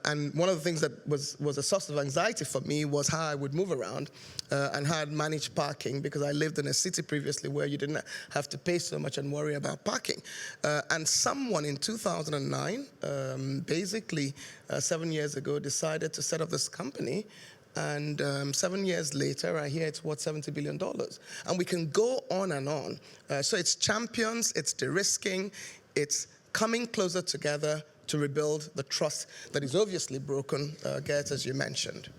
And one of the things that was a source of anxiety for me was how I would move around and how I'd manage parking because I lived in a city previously where you didn't have to pay so much and worry about parking. And someone in 2009, basically 7 years ago, decided to set up this company. And 7 years later, I hear it's worth $70 billion. And we can go on and on. So it's champions, it's de-risking, it's coming closer together to rebuild the trust that is obviously broken, Gert, as you mentioned.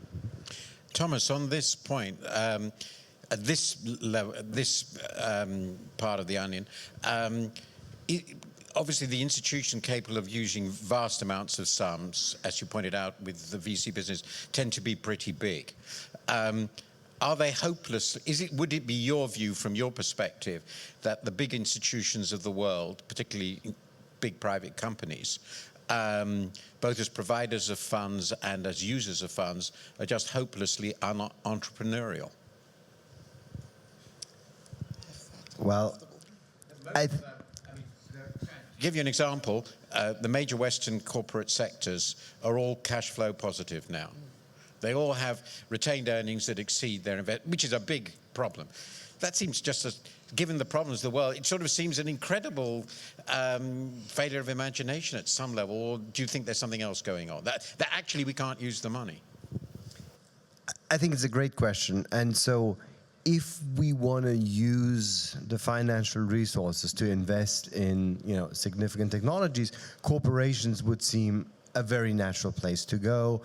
Thomas, on this point, at this level, this part of the onion, obviously the institution capable of using vast amounts of sums, as you pointed out with the VC business, tend to be pretty big. Are they hopeless? Would it be your view, from your perspective, that the big institutions of the world, particularly big private companies, both as providers of funds and as users of funds, are just hopelessly entrepreneurial? Well, give you an example, the major Western corporate sectors are all cash flow positive now. They all have retained earnings that exceed their investment, which is a big problem. That seems just, given the problems of the world, it sort of seems an incredible failure of imagination at some level. Or do you think there's something else going on? That actually we can't use the money? I think it's a great question. And so if we want to use the financial resources to invest in, significant technologies, corporations would seem a very natural place to go.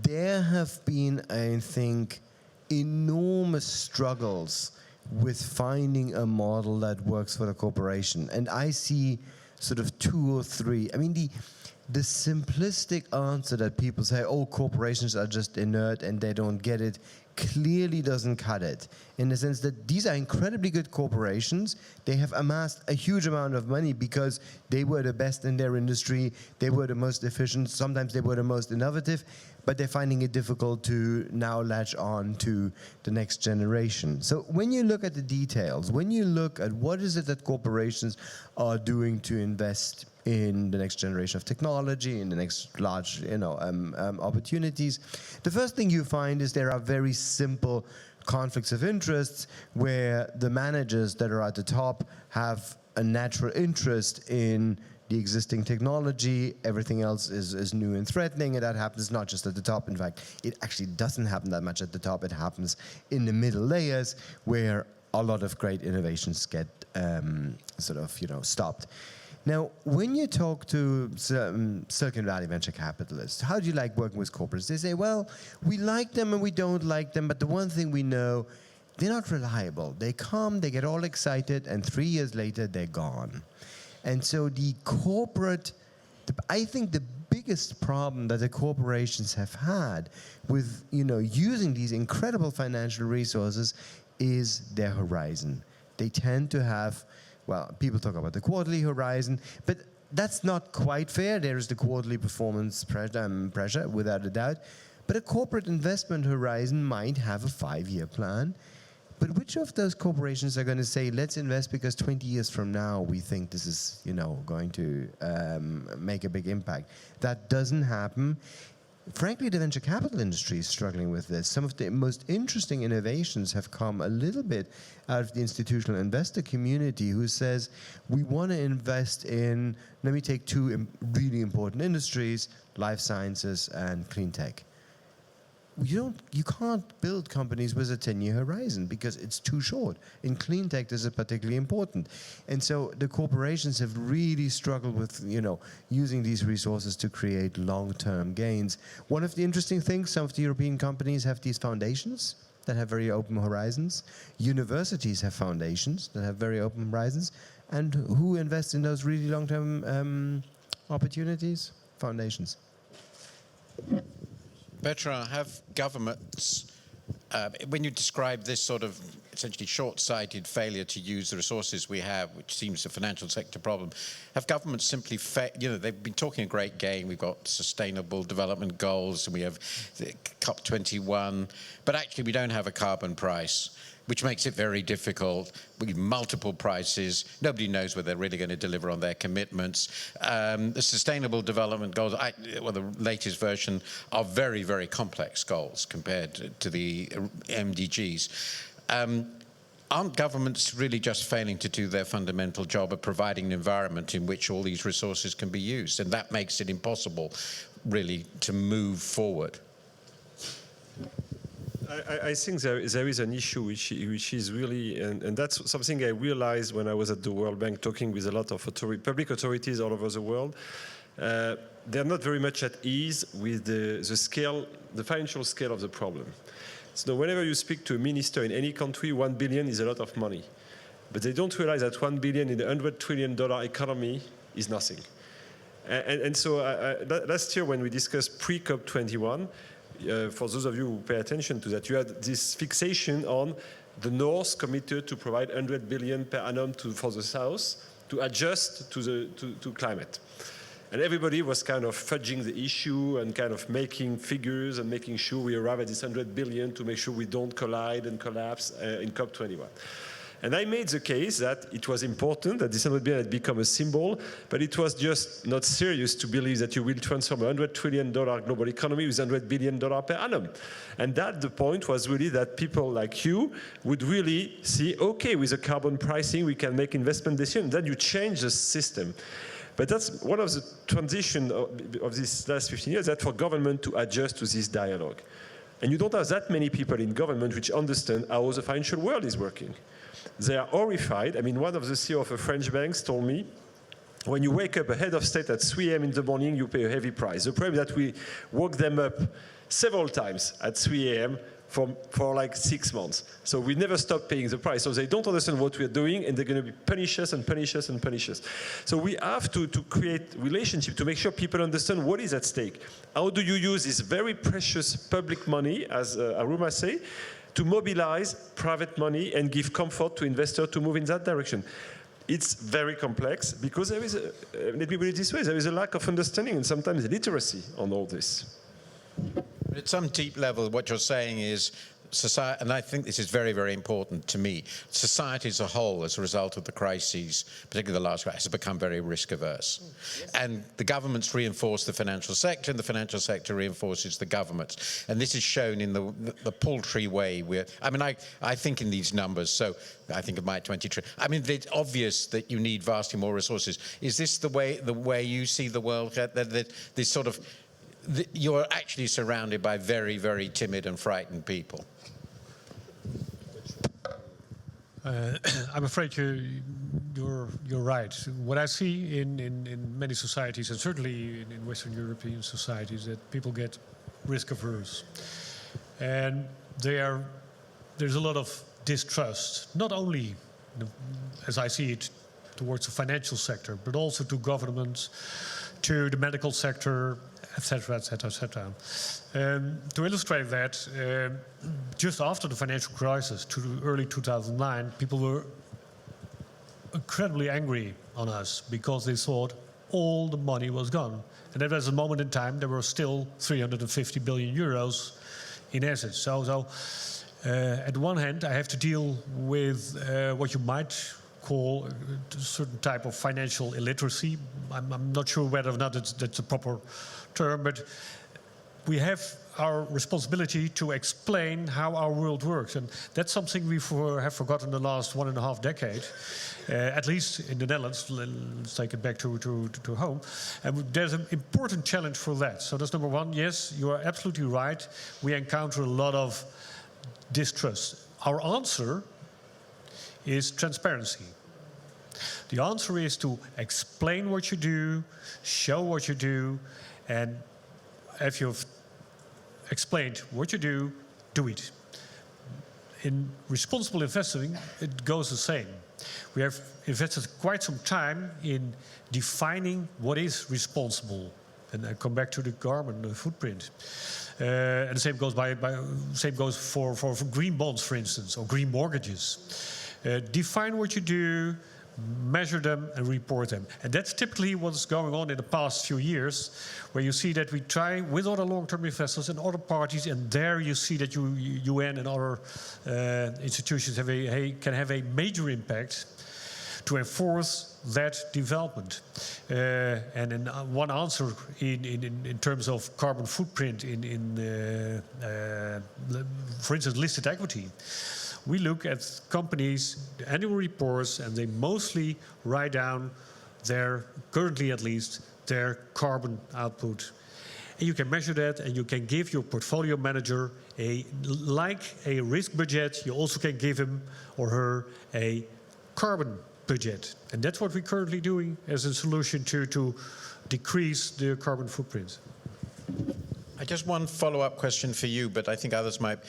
There have been, I think, enormous struggles with finding a model that works for the corporation. And I see sort of two or three. I mean, the simplistic answer that people say, oh, corporations are just inert and they don't get it, clearly doesn't cut it, in the sense that these are incredibly good corporations. They have amassed a huge amount of money because they were the best in their industry, they were the most efficient, sometimes they were the most innovative, but they're finding it difficult to now latch on to the next generation. So when you look at the details, when you look at what is it that corporations are doing to invest in the next generation of technology, in the next large, opportunities, the first thing you find is there are very simple conflicts of interests where the managers that are at the top have a natural interest in the existing technology. Everything else is new and threatening, and that happens not just at the top. In fact, it actually doesn't happen that much at the top. It happens in the middle layers where a lot of great innovations get stopped. Now, when you talk to Silicon Valley venture capitalists, how do you like working with corporates? They say, well, we like them and we don't like them, but the one thing we know, they're not reliable. They come, they get all excited, and 3 years later, they're gone. And so I think the biggest problem that the corporations have had with, using these incredible financial resources is their horizon. They tend to have, people talk about the quarterly horizon, but that's not quite fair. There is the quarterly performance pressure, without a doubt. But a corporate investment horizon might have a 5-year plan. But which of those corporations are going to say, let's invest because 20 years from now we think this is, going to make a big impact? That doesn't happen. Frankly, the venture capital industry is struggling with this. Some of the most interesting innovations have come a little bit out of the institutional investor community, who says, we want to invest in, let me take two really important industries, life sciences and clean tech. You can't build companies with a 10-year horizon because it's too short. In clean tech, this is particularly important. And so the corporations have really struggled with, using these resources to create long-term gains. One of the interesting things, some of the European companies have these foundations that have very open horizons. Universities have foundations that have very open horizons. And who invests in those really long-term opportunities? Foundations. Bertrand, have governments, when you describe this sort of essentially short-sighted failure to use the resources we have, which seems a financial sector problem, have governments simply, they've been talking a great game, we've got sustainable development goals, and we have the COP21, but actually we don't have a carbon price, which makes it very difficult. We have multiple prices. Nobody knows whether they're really going to deliver on their commitments. The Sustainable Development Goals, the latest version, are very, very complex goals compared to the MDGs. Aren't governments really just failing to do their fundamental job of providing an environment in which all these resources can be used? And that makes it impossible, really, to move forward. I think there is an issue which is really, and that's something I realized when I was at the World Bank talking with a lot of public authorities all over the world. They're not very much at ease with the financial scale of the problem. So whenever you speak to a minister in any country, 1 billion is a lot of money. But they don't realize that 1 billion in the $100 trillion economy is nothing. And so last year when we discussed pre-COP21, for those of you who pay attention to that, you had this fixation on the North committed to provide 100 billion per annum for the South to adjust to climate. And everybody was kind of fudging the issue and kind of making figures and making sure we arrive at this 100 billion to make sure we don't collide and collapse in COP21. And I made the case that it was important that this 100 billion had become a symbol, but it was just not serious to believe that you will transform a $100 trillion global economy with $100 billion per annum. And that the point was really that people like you would really see, okay, with the carbon pricing, we can make investment decisions. Then you change the system. But that's one of the transitions of these last 15 years, that for government to adjust to this dialogue. And you don't have that many people in government which understand how the financial world is working. They are horrified. I mean, one of the CEO of a French banks told me, when you wake up a head of state at 3 a.m. in the morning, you pay a heavy price. The problem is that we woke them up several times at 3 a.m. for like 6 months. So we never stop paying the price. So they don't understand what we're doing, and they're going to punish us and punish us and punish us. So we have to create relationship to make sure people understand what is at stake. How do you use this very precious public money, as Arunma say, to mobilize private money and give comfort to investors to move in that direction? It's very complex because there is, let me put it this way, there is a lack of understanding and sometimes literacy on all this. But at some deep level, what you're saying is society, and I think this is very, very important to me, society as a whole, as a result of the crises, particularly the last crisis, has become very risk averse. Yes. And the governments reinforce the financial sector, and the financial sector reinforces the governments. And this is shown in the paltry way I think in these numbers, so I think of my 20 trillion. I mean, it's obvious that you need vastly more resources. Is this the way you see the world, that this sort of, you're actually surrounded by very, very timid and frightened people? I'm afraid you're right. What I see in many societies, and certainly in Western European societies, that people get risk averse, and there's a lot of distrust, not only, as I see it, towards the financial sector, but also to governments, to the medical sector, etc., etc., etc. To illustrate that, just after the financial crisis, to early 2009, people were incredibly angry on us because they thought all the money was gone. And at a moment in time, there were still 350 billion euros in assets. So at one hand, I have to deal with what you might call a certain type of financial illiteracy. I'm not sure whether or not that's a proper term, but we have our responsibility to explain how our world works. And that's something we have forgotten the last 1.5 decades, at least in the Netherlands. Let's take it back to home. And there's an important challenge for that. So that's number one. Yes, you are absolutely right. We encounter a lot of distrust. Our answer is transparency. The answer is to explain what you do, show what you do, and if you've explained what you do it. In responsible investing, it goes the same. We have invested quite some time in defining what is responsible. And I come back to the carbon footprint. And the same goes for green bonds, for instance, or green mortgages. Define what you do, measure them and report them. And that's typically what's going on in the past few years, where you see that we try with other long-term investors and other parties, and there you see that UN and other institutions can have a major impact to enforce that development. And in one answer in terms of carbon footprint for instance, listed equity, we look at companies' annual reports, and they mostly write down currently at least, their carbon output. And you can measure that, and you can give your portfolio manager like a risk budget, you also can give him or her a carbon budget. And that's what we're currently doing as a solution to decrease the carbon footprint. I just one follow-up question for you, but I think others might.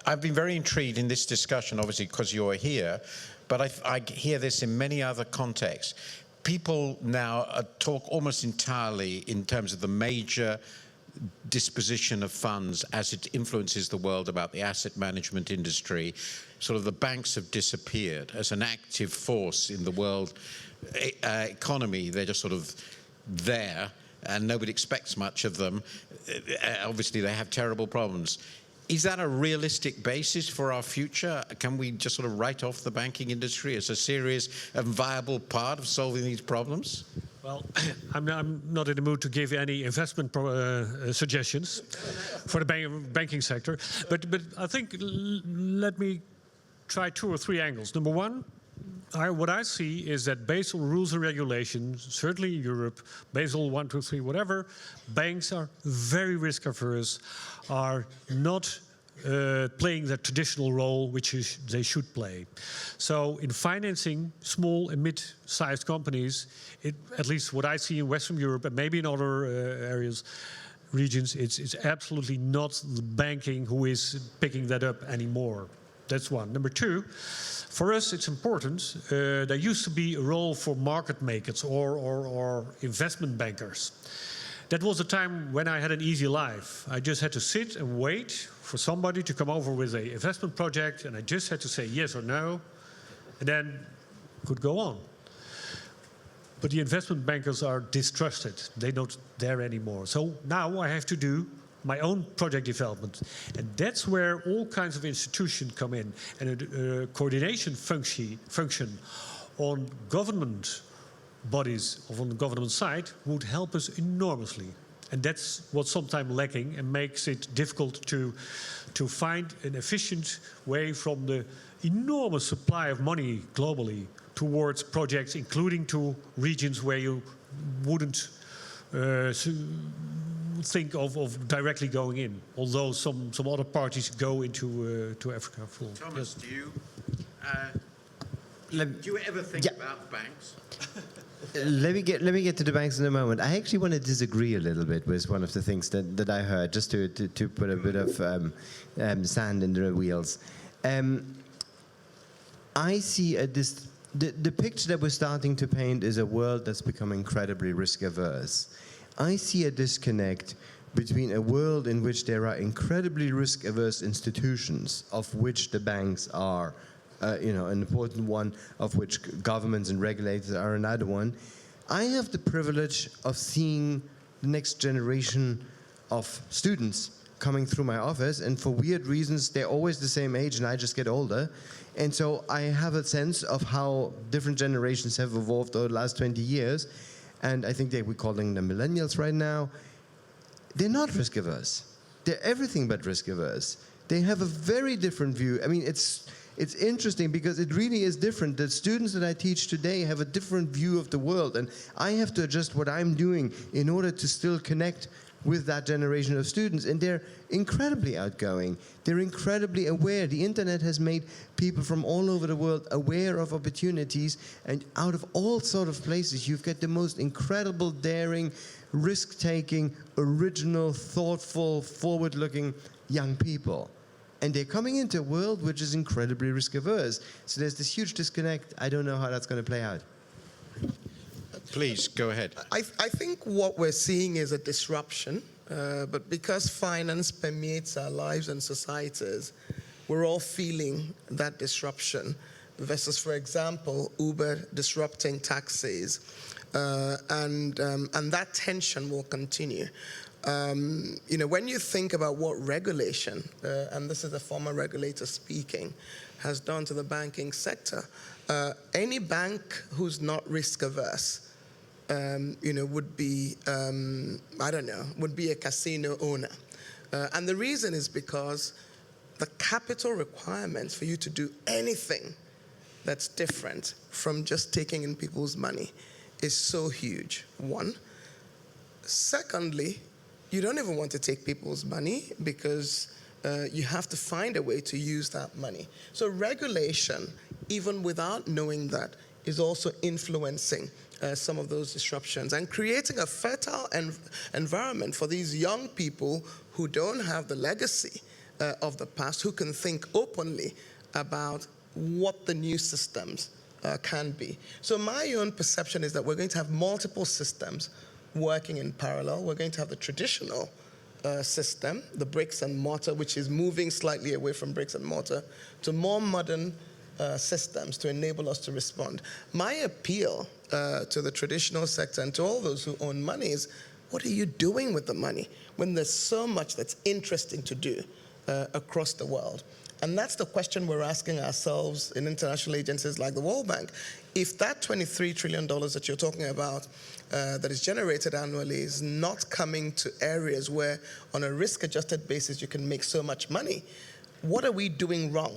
I've been very intrigued in this discussion, obviously, because you're here, but I hear this in many other contexts. People now talk almost entirely in terms of the major disposition of funds as it influences the world about the asset management industry. Sort of the banks have disappeared as an active force in the world economy. They're just sort of there, and nobody expects much of them. Obviously, they have terrible problems. Is that a realistic basis for our future? Can we just sort of write off the banking industry as a serious and viable part of solving these problems? Well, I'm not in the mood to give any investment suggestions for the banking sector, but I think let me try 2 or 3 angles. Number one, what I see is that based on rules and regulations, certainly in Europe, Basel 1, 2, 3, whatever, banks are very risk averse, are not playing the traditional role which they should play. So in financing small and mid-sized companies, at least what I see in Western Europe and maybe in other regions, it's absolutely not the banking who is picking that up anymore. That's one. Number two, for us it's important, there used to be a role for market makers or investment bankers. That was a time when I had an easy life. I just had to sit and wait for somebody to come over with an investment project, and I just had to say yes or no, and then could go on. But the investment bankers are distrusted. They're not there anymore. So now I have to do my own project development. And that's where all kinds of institutions come in. And a coordination function on government bodies or on the government side would help us enormously. And that's what's sometimes lacking and makes it difficult to find an efficient way from the enormous supply of money globally towards projects, including to regions where you wouldn't think of directly going in, although some other parties go into to Africa full. Thomas, yes. Do you ever think about banks? Let me get to the banks in a moment. I actually want to disagree a little bit with one of the things that I heard, just to put a bit of sand in the wheels. I see the picture that we're starting to paint is a world that's become incredibly risk averse. I see a disconnect between a world in which there are incredibly risk averse institutions, of which the banks are an important one, of which governments and regulators are another one. I have the privilege of seeing the next generation of students coming through my office, and for weird reasons, they're always the same age and I just get older. And so I have a sense of how different generations have evolved over the last 20 years. And I think that we're calling them millennials right now. they're not risk averse. They're everything but risk averse. They have a very different view. I mean, it's interesting because it really is different. The students that I teach today have a different view of the world, and I have to adjust what I'm doing in order to still connect with that generation of students, and they're incredibly outgoing. They're incredibly aware. The internet has made people from all over the world aware of opportunities, and out of all sort of places, you've got the most incredible, daring, risk-taking, original, thoughtful, forward-looking young people. And they're coming into a world which is incredibly risk-averse. So there's this huge disconnect. I don't know how that's going to play out. Please, go ahead. I think what we're seeing is a disruption, but because finance permeates our lives and societies, we're all feeling that disruption versus, for example, Uber disrupting taxis, and that tension will continue. When you think about what regulation, and this is a former regulator speaking, has done to the banking sector, any bank who's not risk averse, would be, would be a casino owner. And the reason is because the capital requirements for you to do anything that's different from just taking in people's money is so huge, one. Secondly, you don't even want to take people's money because you have to find a way to use that money. So regulation, even without knowing that, is also influencing some of those disruptions and creating a fertile environment for these young people who don't have the legacy of the past, who can think openly about what the new systems can be. So my own perception is that we're going to have multiple systems working in parallel. We're going to have the traditional system, the bricks and mortar, which is moving slightly away from bricks and mortar to more modern systems to enable us to respond. My appeal to the traditional sector and to all those who own money is, what are you doing with the money when there's so much that's interesting to do across the world? And that's the question we're asking ourselves in international agencies like the World Bank. If that $23 trillion that you're talking about that is generated annually is not coming to areas where on a risk-adjusted basis you can make so much money, what are we doing wrong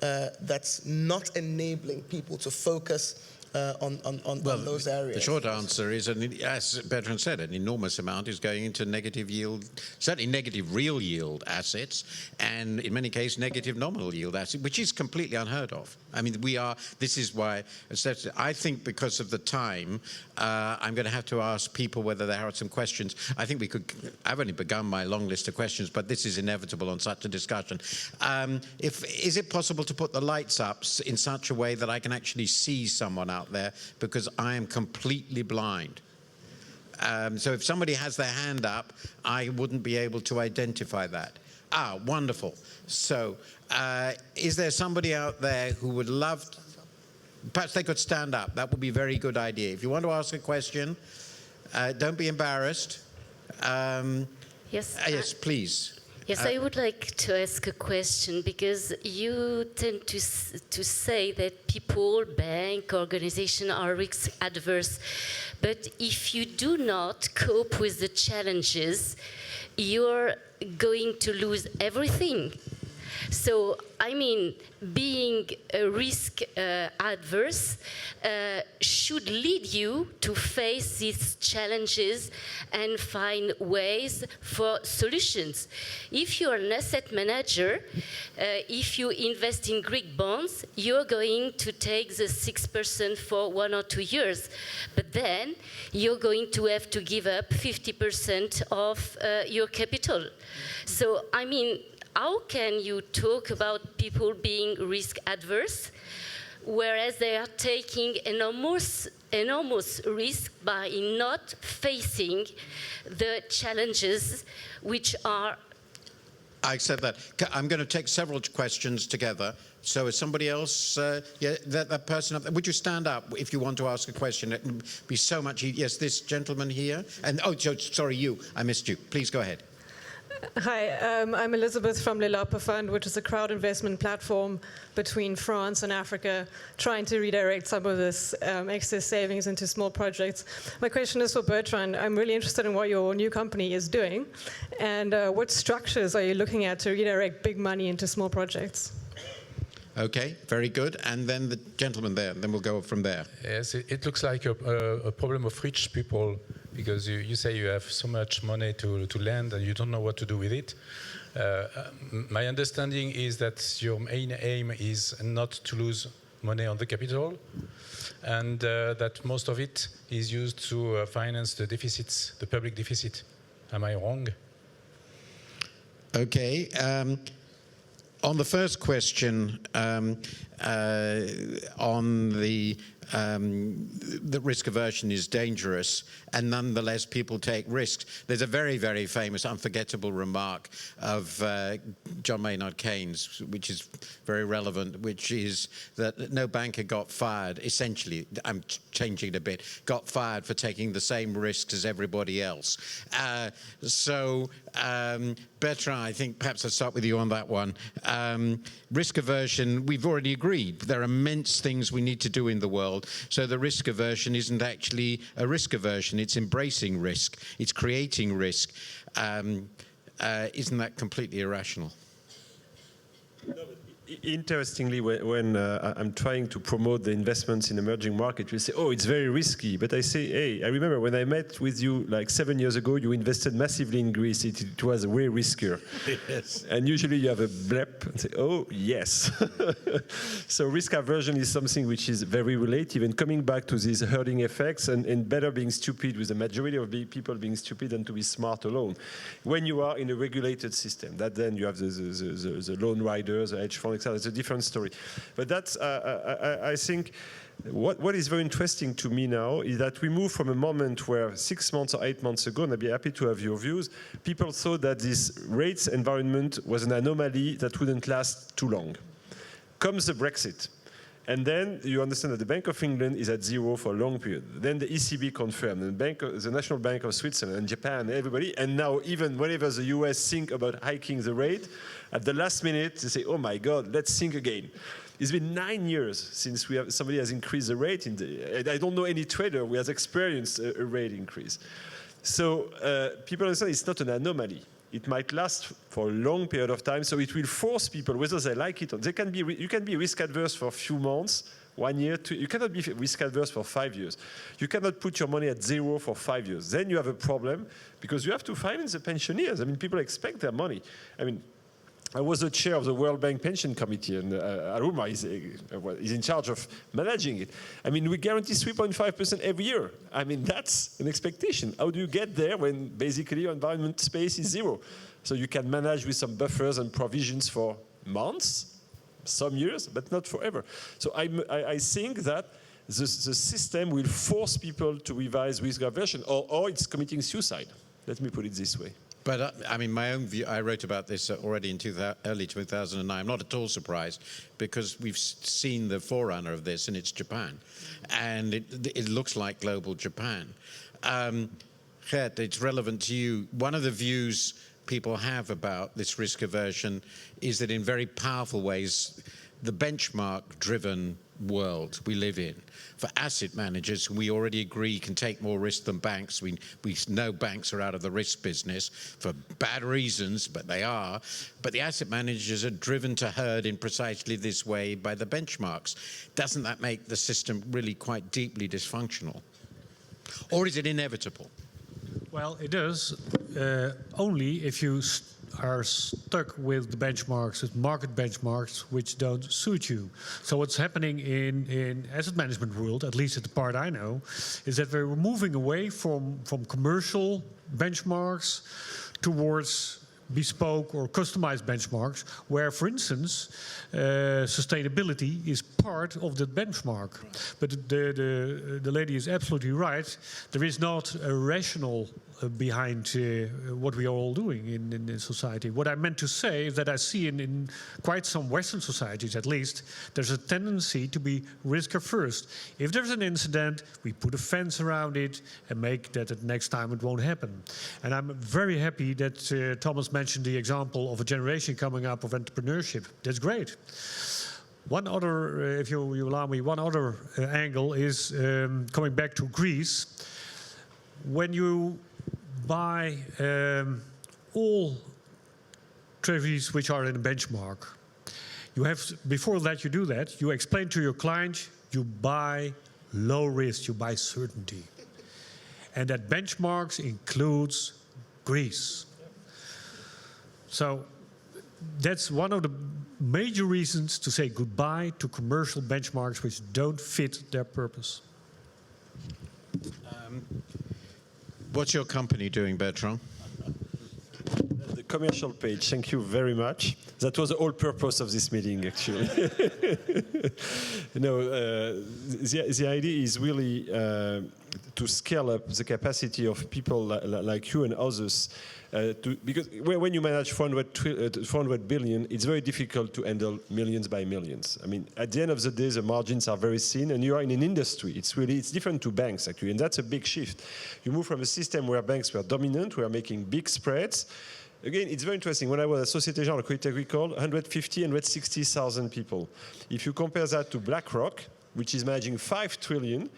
that's not enabling people to focus on those areas? The short answer is, as Bertrand said, an enormous amount is going into negative yield, certainly negative real yield assets, and in many cases negative nominal yield assets, which is completely unheard of. I mean, this is why, I think because of the time, I'm going to have to ask people whether there are some questions. I think I've only begun my long list of questions, but this is inevitable on such a discussion. Is it possible to put the lights up in such a way that I can actually see someone out there, because I am completely blind? So if somebody has their hand up, I wouldn't be able to identify that. Wonderful. So is there somebody out there who would love perhaps they could stand up? That would be a very good idea. If you want to ask a question, don't be embarrassed. Yes, please. Yes, I would like to ask a question, because you tend to say that people, bank, organization are risk adverse. But if you do not cope with the challenges, you're going to lose everything. So, I mean, being risk adverse should lead you to face these challenges and find ways for solutions. If you're an asset manager, if you invest in Greek bonds, you're going to take the 6% for 1 or 2 years. But then you're going to have to give up 50% of your capital. So, I mean, how can you talk about people being risk adverse, whereas they are taking enormous risk by not facing the challenges which are... I said that. I'm going to take several questions together. So is somebody else, that person up there, would you stand up if you want to ask a question? It would be so much easier. Yes, this gentleman here. And, sorry, you. I missed you. Please go ahead. Hi, I'm Elizabeth from Lilapa Fund, which is a crowd investment platform between France and Africa, trying to redirect some of this excess savings into small projects. My question is for Bertrand. I'm really interested in what your new company is doing, and what structures are you looking at to redirect big money into small projects? Okay, very good. And then the gentleman there, and then we'll go from there. Yes, it looks like a problem of rich people, because you say you have so much money to lend and you don't know what to do with it. My understanding is that your main aim is not to lose money on the capital, and that most of it is used to finance the deficits, the public deficit. Am I wrong? Okay. On the first question, on the risk aversion is dangerous, and nonetheless people take risks. There's a very, very famous, unforgettable remark of John Maynard Keynes, which is very relevant, which is that no banker got fired, essentially, I'm changing it a bit, got fired for taking the same risks as everybody else. Bertrand, I think perhaps I'll start with you on that one. Risk aversion, we've already agreed. There are immense things we need to do in the world. So the risk aversion isn't actually a risk aversion. It's embracing risk. It's creating risk. Isn't that completely irrational? No, interestingly, when I'm trying to promote the investments in emerging markets, you say, oh, it's very risky. But I say, hey, I remember when I met with you like 7 years ago, you invested massively in Greece. It was way riskier. Yes. And usually you have a blep and say, oh, yes. So risk aversion is something which is very relative. And coming back to these herding effects and better being stupid, with the majority of people being stupid than to be smart alone. When you are in a regulated system, that then you have the loan riders, the hedge funds, it's a different story. But that's, I think, what is very interesting to me now is that we move from a moment where 6 months or 8 months ago, and I'd be happy to have your views, people thought that this rates environment was an anomaly that wouldn't last too long. Comes the Brexit. And then you understand that the Bank of England is at zero for a long period. Then the ECB confirmed, and the National Bank of Switzerland and Japan, everybody, and now even whenever the US think about hiking the rate, at the last minute they say, oh my God, let's think again. It's been 9 years since somebody has increased the rate. I don't know any trader who has experienced a rate increase. So people understand it's not an anomaly. It might last for a long period of time, so it will force people, whether they like it or they can be. You can be risk adverse for a few months, 1 year, 2. You cannot be risk adverse for 5 years. You cannot put your money at zero for 5 years. Then you have a problem because you have to finance the pensioners. I mean, people expect their money. I mean, I was the chair of the World Bank Pension Committee, and Arunma is in charge of managing it. I mean, we guarantee 3.5% every year. I mean, that's an expectation. How do you get there when basically your environment space is zero? So you can manage with some buffers and provisions for months, some years, but not forever. So I think that the system will force people to revise risk aversion, or it's committing suicide. Let me put it this way. But I mean, my own view, I wrote about this already in early 2009. I'm not at all surprised because we've seen the forerunner of this, and it's Japan. And it looks like global Japan. Gert, it's relevant to you. One of the views people have about this risk aversion is that in very powerful ways, the benchmark-driven world we live in, for asset managers, we already agree can take more risk than banks. We know banks are out of the risk business for bad reasons, but they are. But the asset managers are driven to herd in precisely this way by the benchmarks. Doesn't that make the system really quite deeply dysfunctional? Or is it inevitable? Well, it does, only if you are stuck with the benchmarks, with market benchmarks, which don't suit you. So what's happening in asset management world, at least at the part I know, is that we're moving away from commercial benchmarks towards bespoke or customized benchmarks, where, for instance, sustainability is part of the benchmark. But the lady is absolutely right. There is not a rational behind what we are all doing in society. What I meant to say is that I see in quite some Western societies, at least, there's a tendency to be risk-averse. If there's an incident, we put a fence around it and make that the next time it won't happen. And I'm very happy that Thomas mentioned the example of a generation coming up of entrepreneurship. That's great. One other, if you allow me, one other angle is coming back to Greece. When you buy all treasuries which are in a benchmark, you have, before that you do that, you explain to your client, you buy low risk, you buy certainty. And that benchmarks includes Greece. So that's one of the major reasons to say goodbye to commercial benchmarks which don't fit their purpose. What's your company doing, Bertrand? The commercial page, thank you very much. That was the whole purpose of this meeting, actually. The idea is really to scale up the capacity of people like you and others. Because when you manage 400 billion, it's very difficult to handle millions by millions. I mean, at the end of the day, the margins are very thin, and you are in an industry. It's different to banks, actually, and that's a big shift. You move from a system where banks were dominant, we are making big spreads. Again, it's very interesting. When I was at Société Générale Crédit Agricole, 150, 160,000 people. If you compare that to BlackRock, which is managing 5 trillion,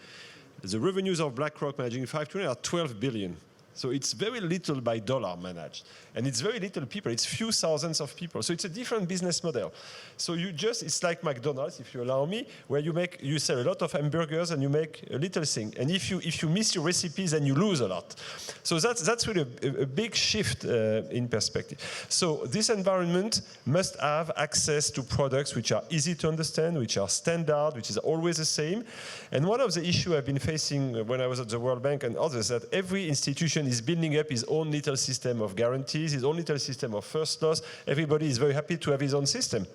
the revenues of BlackRock managing 5 trillion are 12 billion. So it's very little by dollar managed. And it's very little people, it's few thousands of people. So it's a different business model. So it's like McDonald's, if you allow me, where you sell a lot of hamburgers and you make a little thing. And if you miss your recipes, then you lose a lot. So that's really a big shift in perspective. So this environment must have access to products which are easy to understand, which are standard, which is always the same. And one of the issues I've been facing when I was at the World Bank and others, that every institution is building up his own little system of guarantees, his own little system of first loss. Everybody is very happy to have his own system,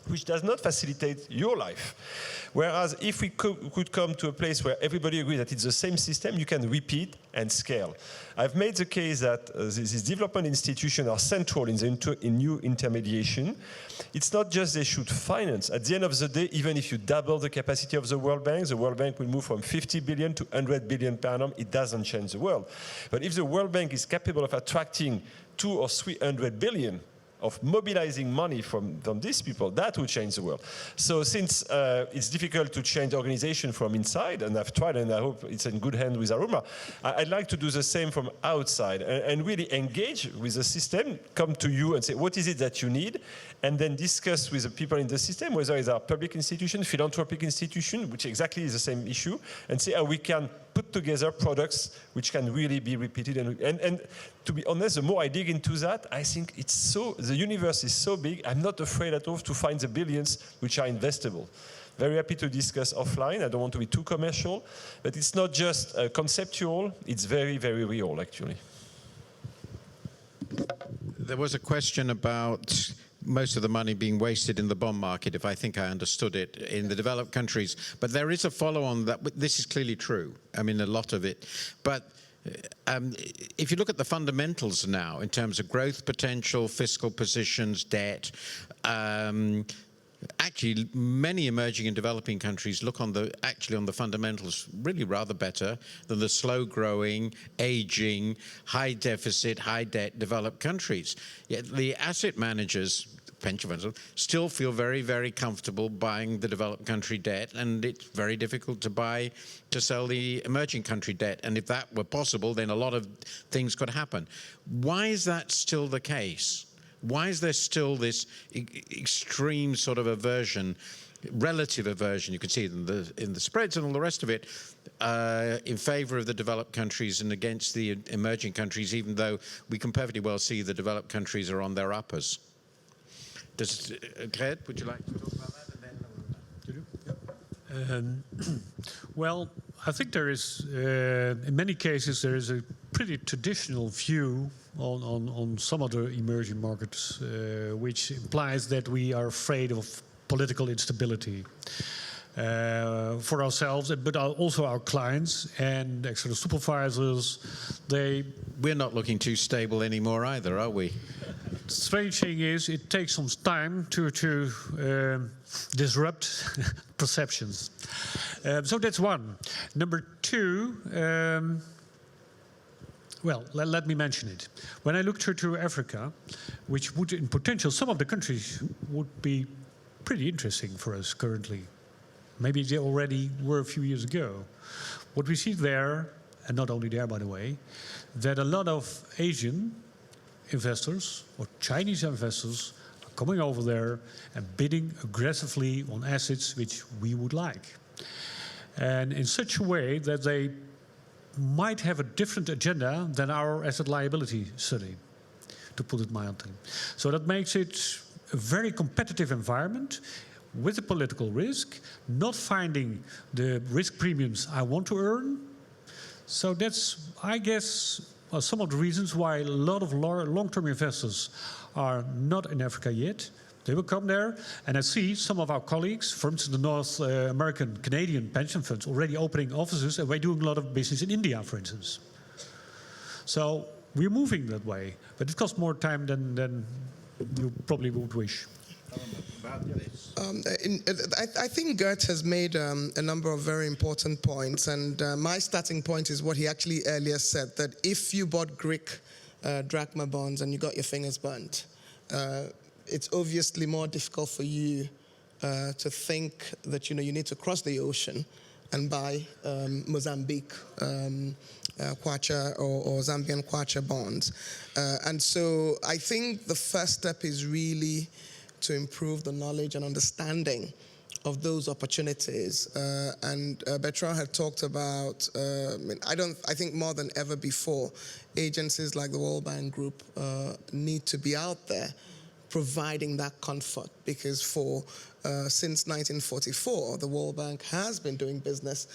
which does not facilitate your life. Whereas if we could come to a place where everybody agrees that it's the same system, you can repeat and scale. I've made the case that these development institutions are central in new intermediation. It's not just they should finance. At the end of the day, even if you double the capacity of the World Bank will move from 50 billion to 100 billion per annum. It doesn't change the world. But if the World Bank is capable of attracting 200 or 300 billion, of mobilizing money from these people, that will change the world. So since it's difficult to change organization from inside, and I've tried, and I hope it's in good hand with Arunma, I'd like to do the same from outside and really engage with the system, come to you and say, what is it that you need? And then discuss with the people in the system, whether it's our public institution, philanthropic institution, which exactly is the same issue, and see how we can put together products which can really be repeated. And to be honest, the more I dig into that, I think the universe is so big, I'm not afraid at all to find the billions which are investable. Very happy to discuss offline. I don't want to be too commercial, but it's not just conceptual, it's very, very real, actually. There was a question about most of the money being wasted in the bond market, if I think I understood it, in the developed countries. But there is a follow-on that this is clearly true. I mean, a lot of it. But if you look at the fundamentals now in terms of growth potential, fiscal positions, debt, actually many emerging and developing countries look on the fundamentals really rather better than the slow-growing, aging, high deficit, high debt developed countries. Yet the asset managers, pension funds, still feel very, very comfortable buying the developed country debt, and it's very difficult to sell the emerging country debt. And if that were possible, then a lot of things could happen. Why is that still the case? Why is there still this extreme sort of aversion, relative aversion, you can see it in the spreads and all the rest of it, in favor of the developed countries and against the emerging countries, even though we can perfectly well see the developed countries are on their uppers? Gert, would you like to talk about that? And then well, I think there is, in many cases, there is a pretty traditional view on some of the emerging markets, which implies that we are afraid of political instability. for ourselves, but also our clients and external supervisors. We're not looking too stable anymore either, are we? Strange thing is, it takes some time to disrupt perceptions. So that's one. Number two, well, let me mention it. When I look to Africa, which would in potential, some of the countries would be pretty interesting for us currently. Maybe they already were a few years ago. What we see there, and not only there by the way, that a lot of Asian investors or Chinese investors are coming over there and bidding aggressively on assets which we would like. And in such a way that they might have a different agenda than our asset liability study, to put it mildly. So that makes it a very competitive environment with a political risk, not finding the risk premiums I want to earn. So that's, I guess, some of the reasons why a lot of long-term investors are not in Africa yet. They will come there, and I see some of our colleagues, for instance, the North American, Canadian pension funds already opening offices, and we're doing a lot of business in India, for instance. So we're moving that way, but it costs more time than you probably would wish. I think Gert has made a number of very important points, and my starting point is what he actually earlier said, that if you bought Greek drachma bonds and you got your fingers burnt, it's obviously more difficult for you to think that you need to cross the ocean and buy Mozambique kwacha or Zambian kwacha bonds. And so I think the first step is really to improve the knowledge and understanding of those opportunities. And Bertrand had talked about, I think more than ever before, agencies like the World Bank Group need to be out there providing that comfort, because since 1944, the World Bank has been doing business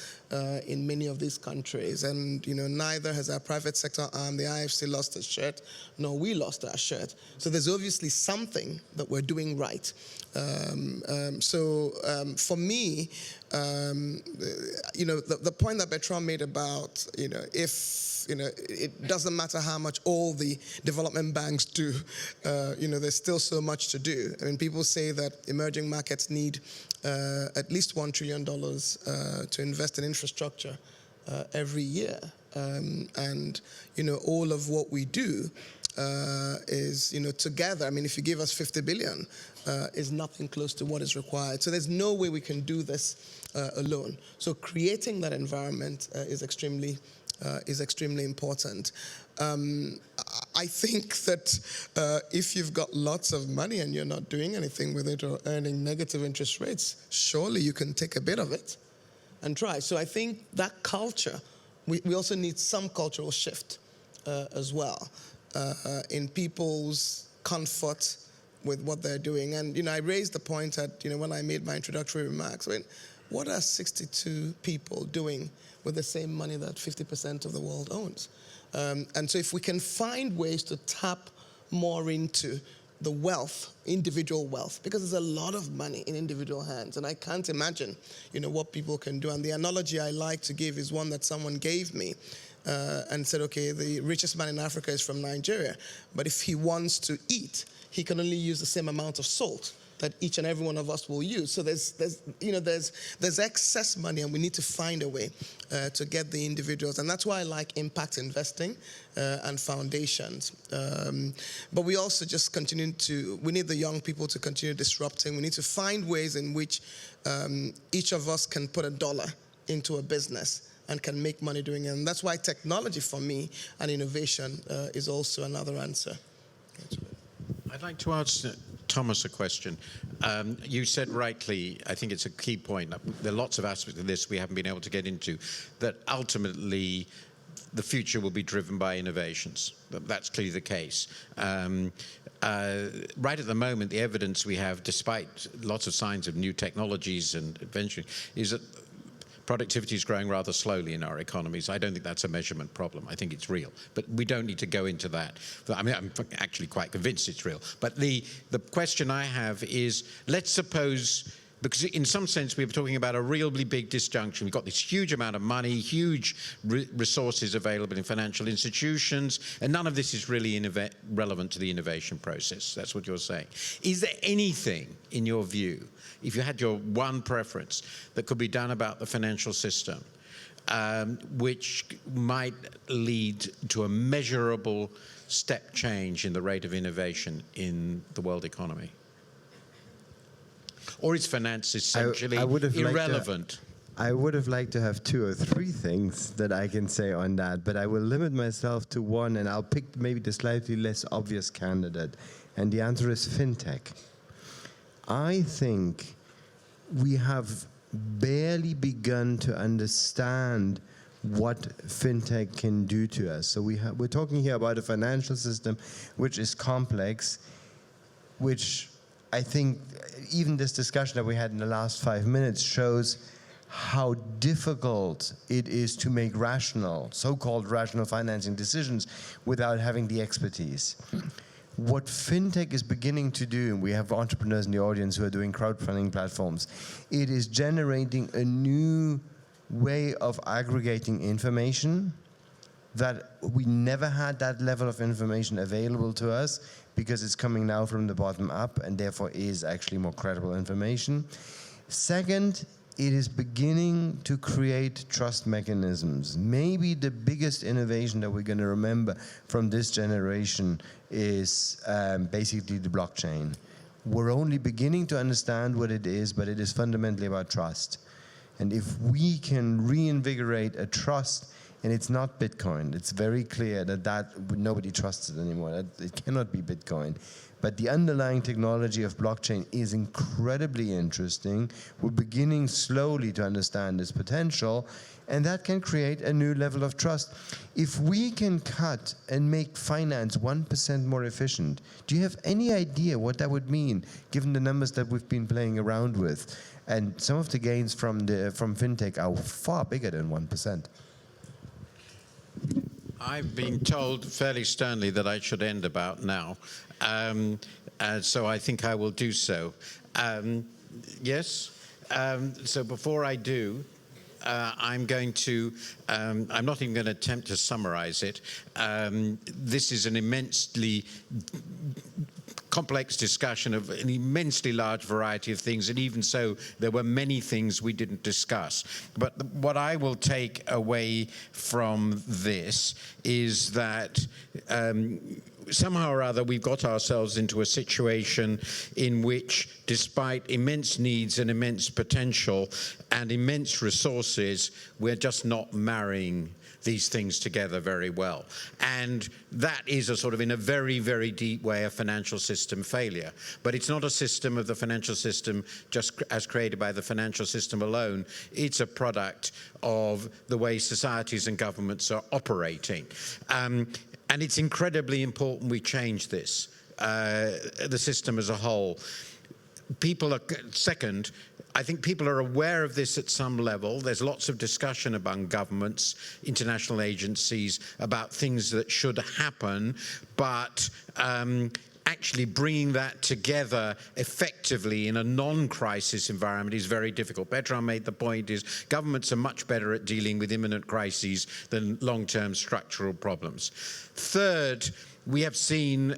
in many of these countries, and neither has our private sector arm, the IFC, lost its shirt, nor we lost our shirt. So there's obviously something that we're doing right. For me, the point that Bertrand made about, it doesn't matter how much all the development banks do, there's still so much to do. I mean, people say that emerging markets need at least $1 trillion to invest in infrastructure every year. And all of what we do is, together, I mean, if you give us 50 billion, is nothing close to what is required. So there's no way we can do this alone. So creating that environment is extremely important. I think that if you've got lots of money and you're not doing anything with it or earning negative interest rates, surely you can take a bit of it and try. So I think that culture, we also need some cultural shift as well in people's comfort with what they're doing. And, I raised the point at, when I made my introductory remarks, what are 62 people doing with the same money that 50% of the world owns? And so if we can find ways to tap more into the wealth, individual wealth, because there's a lot of money in individual hands, and I can't imagine, what people can do. And the analogy I like to give is one that someone gave me and said, okay, the richest man in Africa is from Nigeria, but if he wants to eat, he can only use the same amount of salt that each and every one of us will use. So there's excess money, and we need to find a way to get the individuals. And that's why I like impact investing and foundations. But we also just we need the young people to continue disrupting. We need to find ways in which each of us can put $1 into a business and can make money doing it. And that's why technology for me and innovation is also another answer. I'd like to ask Thomas a question. You said rightly, I think it's a key point, there are lots of aspects of this we haven't been able to get into, that ultimately the future will be driven by innovations. That's clearly the case. Right at the moment, the evidence we have, despite lots of signs of new technologies and adventuring, is that productivity is growing rather slowly in our economies. I don't think that's a measurement problem. I think it's real. But we don't need to go into that. I mean, I'm actually quite convinced it's real. But the question I have is, let's suppose Because in some sense, we're talking about a really big disjunction. We've got this huge amount of money, huge resources available in financial institutions, and none of this is really relevant to the innovation process. That's what you're saying. Is there anything, in your view, if you had your one preference, that could be done about the financial system, which might lead to a measurable step change in the rate of innovation in the world economy? Or is finance essentially irrelevant? I would have liked to have 2 or 3 things that I can say on that, but I will limit myself to one, and I'll pick maybe the slightly less obvious candidate. And the answer is fintech. I think we have barely begun to understand what fintech can do to us. So we're talking here about a financial system which is complex, which I think even this discussion that we had in the last 5 minutes shows how difficult it is to make rational, so-called rational financing decisions without having the expertise. What fintech is beginning to do, and we have entrepreneurs in the audience who are doing crowdfunding platforms, it is generating a new way of aggregating information that we never had that level of information available to us, because it's coming now from the bottom up and therefore is actually more credible information. Second, it is beginning to create trust mechanisms. Maybe the biggest innovation that we're going to remember from this generation is basically the blockchain. We're only beginning to understand what it is, but it is fundamentally about trust. And if we can reinvigorate a trust, and it's not Bitcoin, it's very clear that nobody trusts it anymore. It cannot be Bitcoin. But the underlying technology of blockchain is incredibly interesting. We're beginning slowly to understand its potential, and that can create a new level of trust. If we can cut and make finance 1% more efficient, do you have any idea what that would mean, given the numbers that we've been playing around with? And some of the gains from fintech are far bigger than 1%. I've been told fairly sternly that I should end about now, so I think I will do so. Yes? So before I do, I'm not even going to attempt to summarize it. This is an immensely complex discussion of an immensely large variety of things, and even so, there were many things we didn't discuss. But what I will take away from this is that somehow or other we've got ourselves into a situation in which, despite immense needs and immense potential and immense resources, we're just not marrying these things together very well. And that is a sort of, in a very, very deep way, a financial system failure. But it's not a system of the financial system just as created by the financial system alone. It's a product of the way societies and governments are operating. And it's incredibly important we change this, the system as a whole. Second, I think people are aware of this at some level. There's lots of discussion among governments, international agencies, about things that should happen, but actually bringing that together effectively in a non-crisis environment is very difficult. Bertrand made the point is governments are much better at dealing with imminent crises than long-term structural problems. Third, we have seen,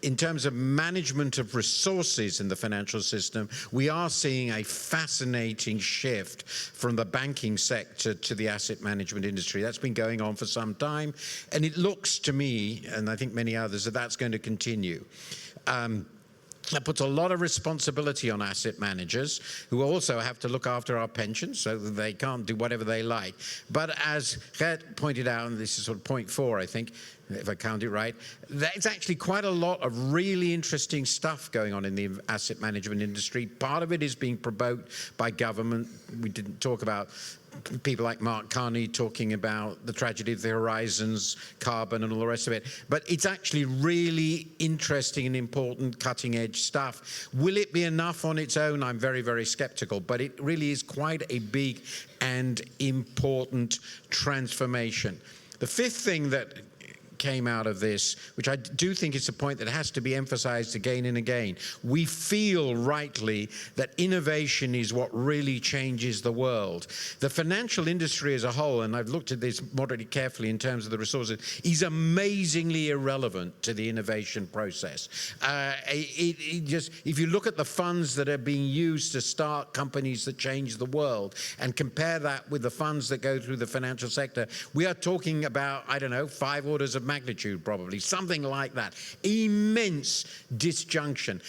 in terms of management of resources in the financial system, we are seeing a fascinating shift from the banking sector to the asset management industry. That's been going on for some time, and it looks to me, and I think many others, that that's going to continue. That puts a lot of responsibility on asset managers, who also have to look after our pensions, so that they can't do whatever they like. But as Gert pointed out, and this is sort of point 4, I think, if I count it right, there's actually quite a lot of really interesting stuff going on in the asset management industry. Part of it is being promoted by government. We didn't talk about people like Mark Carney talking about the tragedy of the horizons, carbon, and all the rest of it. But it's actually really interesting and important cutting-edge stuff. Will it be enough on its own? I'm very, very skeptical. But it really is quite a big and important transformation. The fifth thing that came out of this, which I do think is a point that has to be emphasized again and again. We feel rightly that innovation is what really changes the world. The financial industry as a whole, and I've looked at this moderately carefully in terms of the resources, is amazingly irrelevant to the innovation process. If you look at the funds that are being used to start companies that change the world and compare that with the funds that go through the financial sector, we are talking about, I don't know, 5 orders of magnitude probably, something like that. Immense disjunction.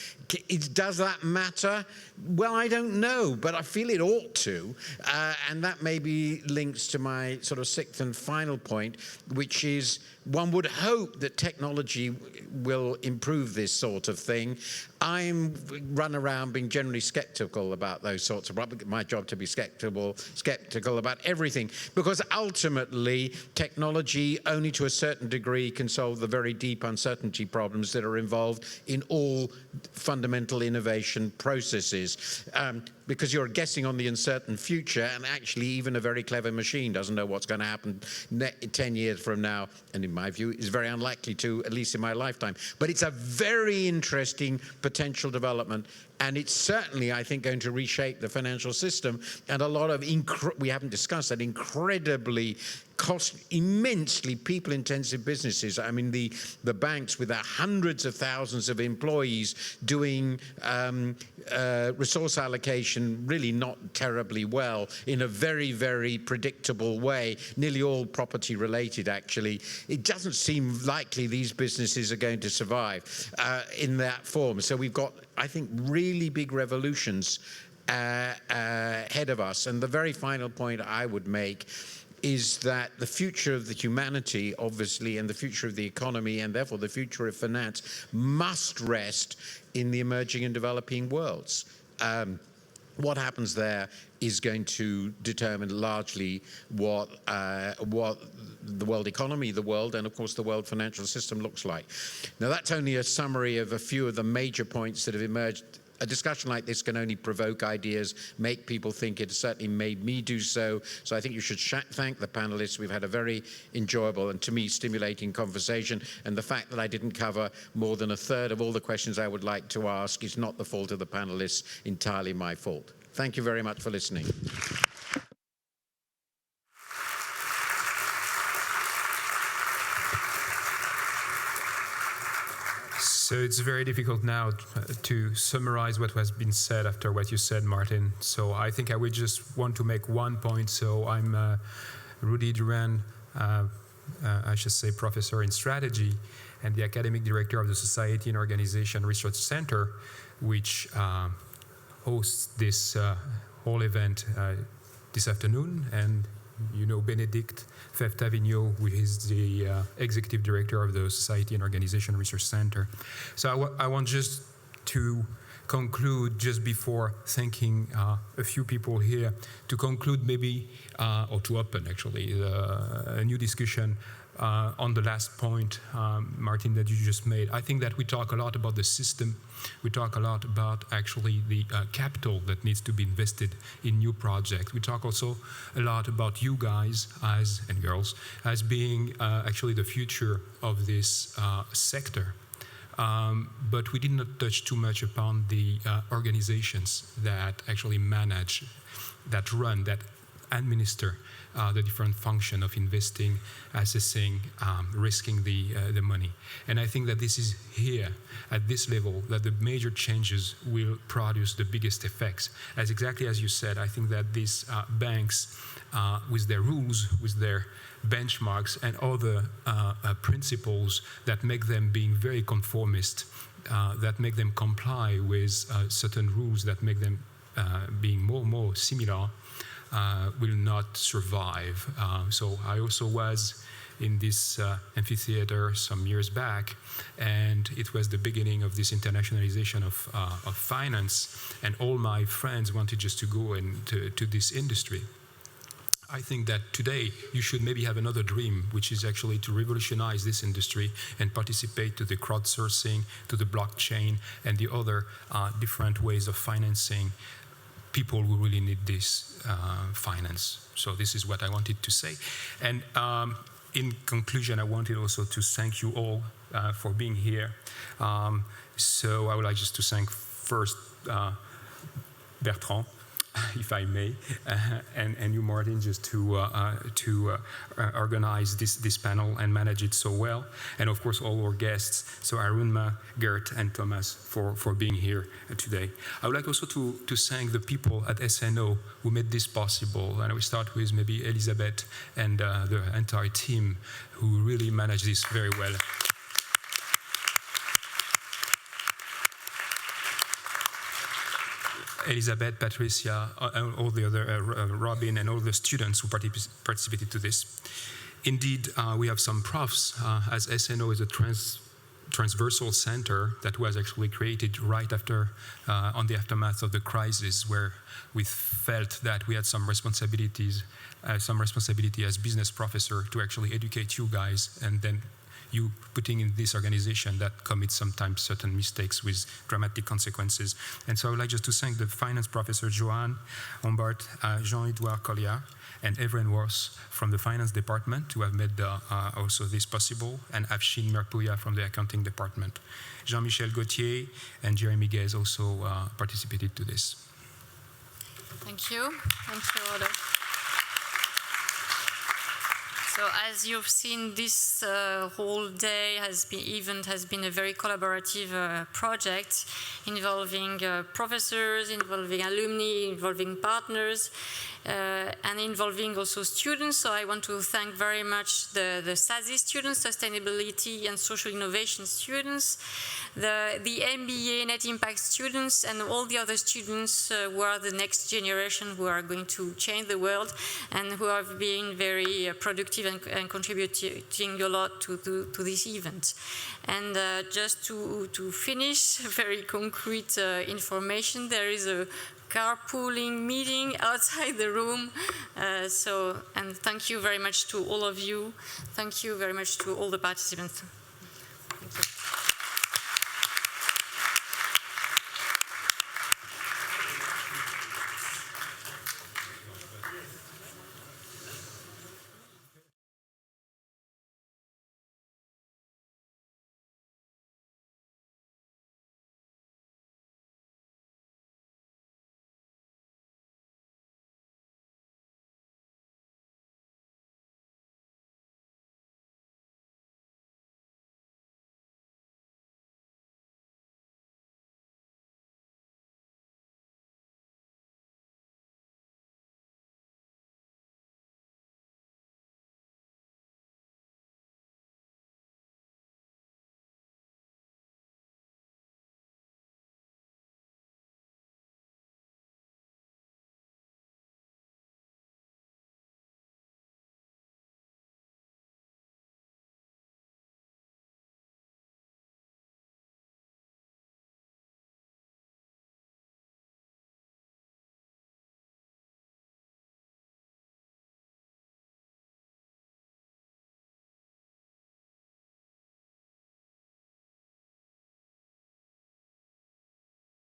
Does that matter? Well, I don't know, but I feel it ought to. And that maybe links to my sort of 6th and final point, which is one would hope that technology will improve this sort of thing. I'm run around being generally skeptical about those sorts of, my job to be skeptical about everything, because ultimately technology only to a certain degree can solve the very deep uncertainty problems that are involved in all fundamental innovation processes. Because you're guessing on the uncertain future, and actually even a very clever machine doesn't know what's going to happen 10 years from now, and in my view is very unlikely to, at least in my lifetime. But it's a very interesting potential development, and it's certainly, I think, going to reshape the financial system, and a lot of, we haven't discussed that, incredibly immensely people-intensive businesses. I mean, the banks with their hundreds of thousands of employees doing resource allocation really not terribly well in a very, very predictable way, nearly all property related actually. It doesn't seem likely these businesses are going to survive in that form. So we've got, I think, really big revolutions ahead of us. And the very final point I would make is that the future of the humanity, obviously, and the future of the economy, and therefore the future of finance, must rest in the emerging and developing worlds. What happens there is going to determine largely what the world economy, the world, and of course the world financial system looks like. Now that's only a summary of a few of the major points that have emerged. A discussion like this can only provoke ideas, make people think. It certainly made me do so. So I think you should thank the panelists. We've had a very enjoyable and, to me, stimulating conversation. And the fact that I didn't cover more than a third of all the questions I would like to ask is not the fault of the panelists, entirely my fault. Thank you very much for listening. So it's very difficult now to summarize what has been said after what you said, Martin. So I think I would just want to make one point. So I'm Rudy Duran, I should say professor in strategy and the academic director of the Society and Organization Research Center, which hosts this whole event this afternoon. And you know Benedict Fèvre-Tavigno, who is the executive director of the Society and Organization Research Center. So I want just to conclude, just before thanking a few people here, to conclude maybe, or to open actually, a new discussion on the last point, Martin, that you just made. I think that we talk a lot about the system. We talk a lot about actually the capital that needs to be invested in new projects. We talk also a lot about you guys and girls as being actually the future of this sector. But we did not touch too much upon the organizations that actually manage, that run, that administer the different function of investing, assessing, risking the money. And I think that this is here, at this level, that the major changes will produce the biggest effects. As exactly as you said, I think that these banks, with their rules, with their benchmarks and other principles that make them being very conformist, that make them comply with certain rules, that make them being more and more similar, will not survive. So I also was in this amphitheater some years back, and it was the beginning of this internationalization of finance, and all my friends wanted just to go into this industry. I think that today you should maybe have another dream, which is actually to revolutionize this industry and participate to the crowdsourcing, to the blockchain, and the other different ways of financing people who really need this finance. So this is what I wanted to say. And in conclusion, I wanted also to thank you all for being here. So I would like just to thank first Bertrand, if I may, and you, Martin, just to organize this panel and manage it so well. And of course, all our guests, so Arunma, Gert, and Thomas, for being here today. I would like also to thank the people at SNO who made this possible. And we start with maybe Elisabeth and the entire team who really managed this very well. Elisabeth, Patricia, all the other, Robin, and all the students who participated to this. Indeed, we have some profs, as SNO is a transversal center that was actually created right after, on the aftermath of the crisis, where we felt that we had some responsibility as business professor to actually educate you guys, and then you putting in this organization that commits sometimes certain mistakes with dramatic consequences. And so I would like just to thank the finance professor Johan Humbert, Jean-Edouard Collier, and Evelyn Worth from the finance department who have made also this possible, and Afshin Merpuya from the accounting department. Jean-Michel Gauthier and Jeremy Guez also participated to this. Thank you. Thank you, Oteh. So as you've seen, this whole day event has been a very collaborative project involving professors, involving alumni, involving partners, and involving also students. So I want to thank very much the SASI students, Sustainability and Social Innovation students, the MBA Net Impact students, and all the other students who are the next generation who are going to change the world and who have been very productive and contributing a lot to this event. And just to finish, very concrete information, there is a carpooling meeting outside the room. And thank you very much to all of you. Thank you very much to all the participants.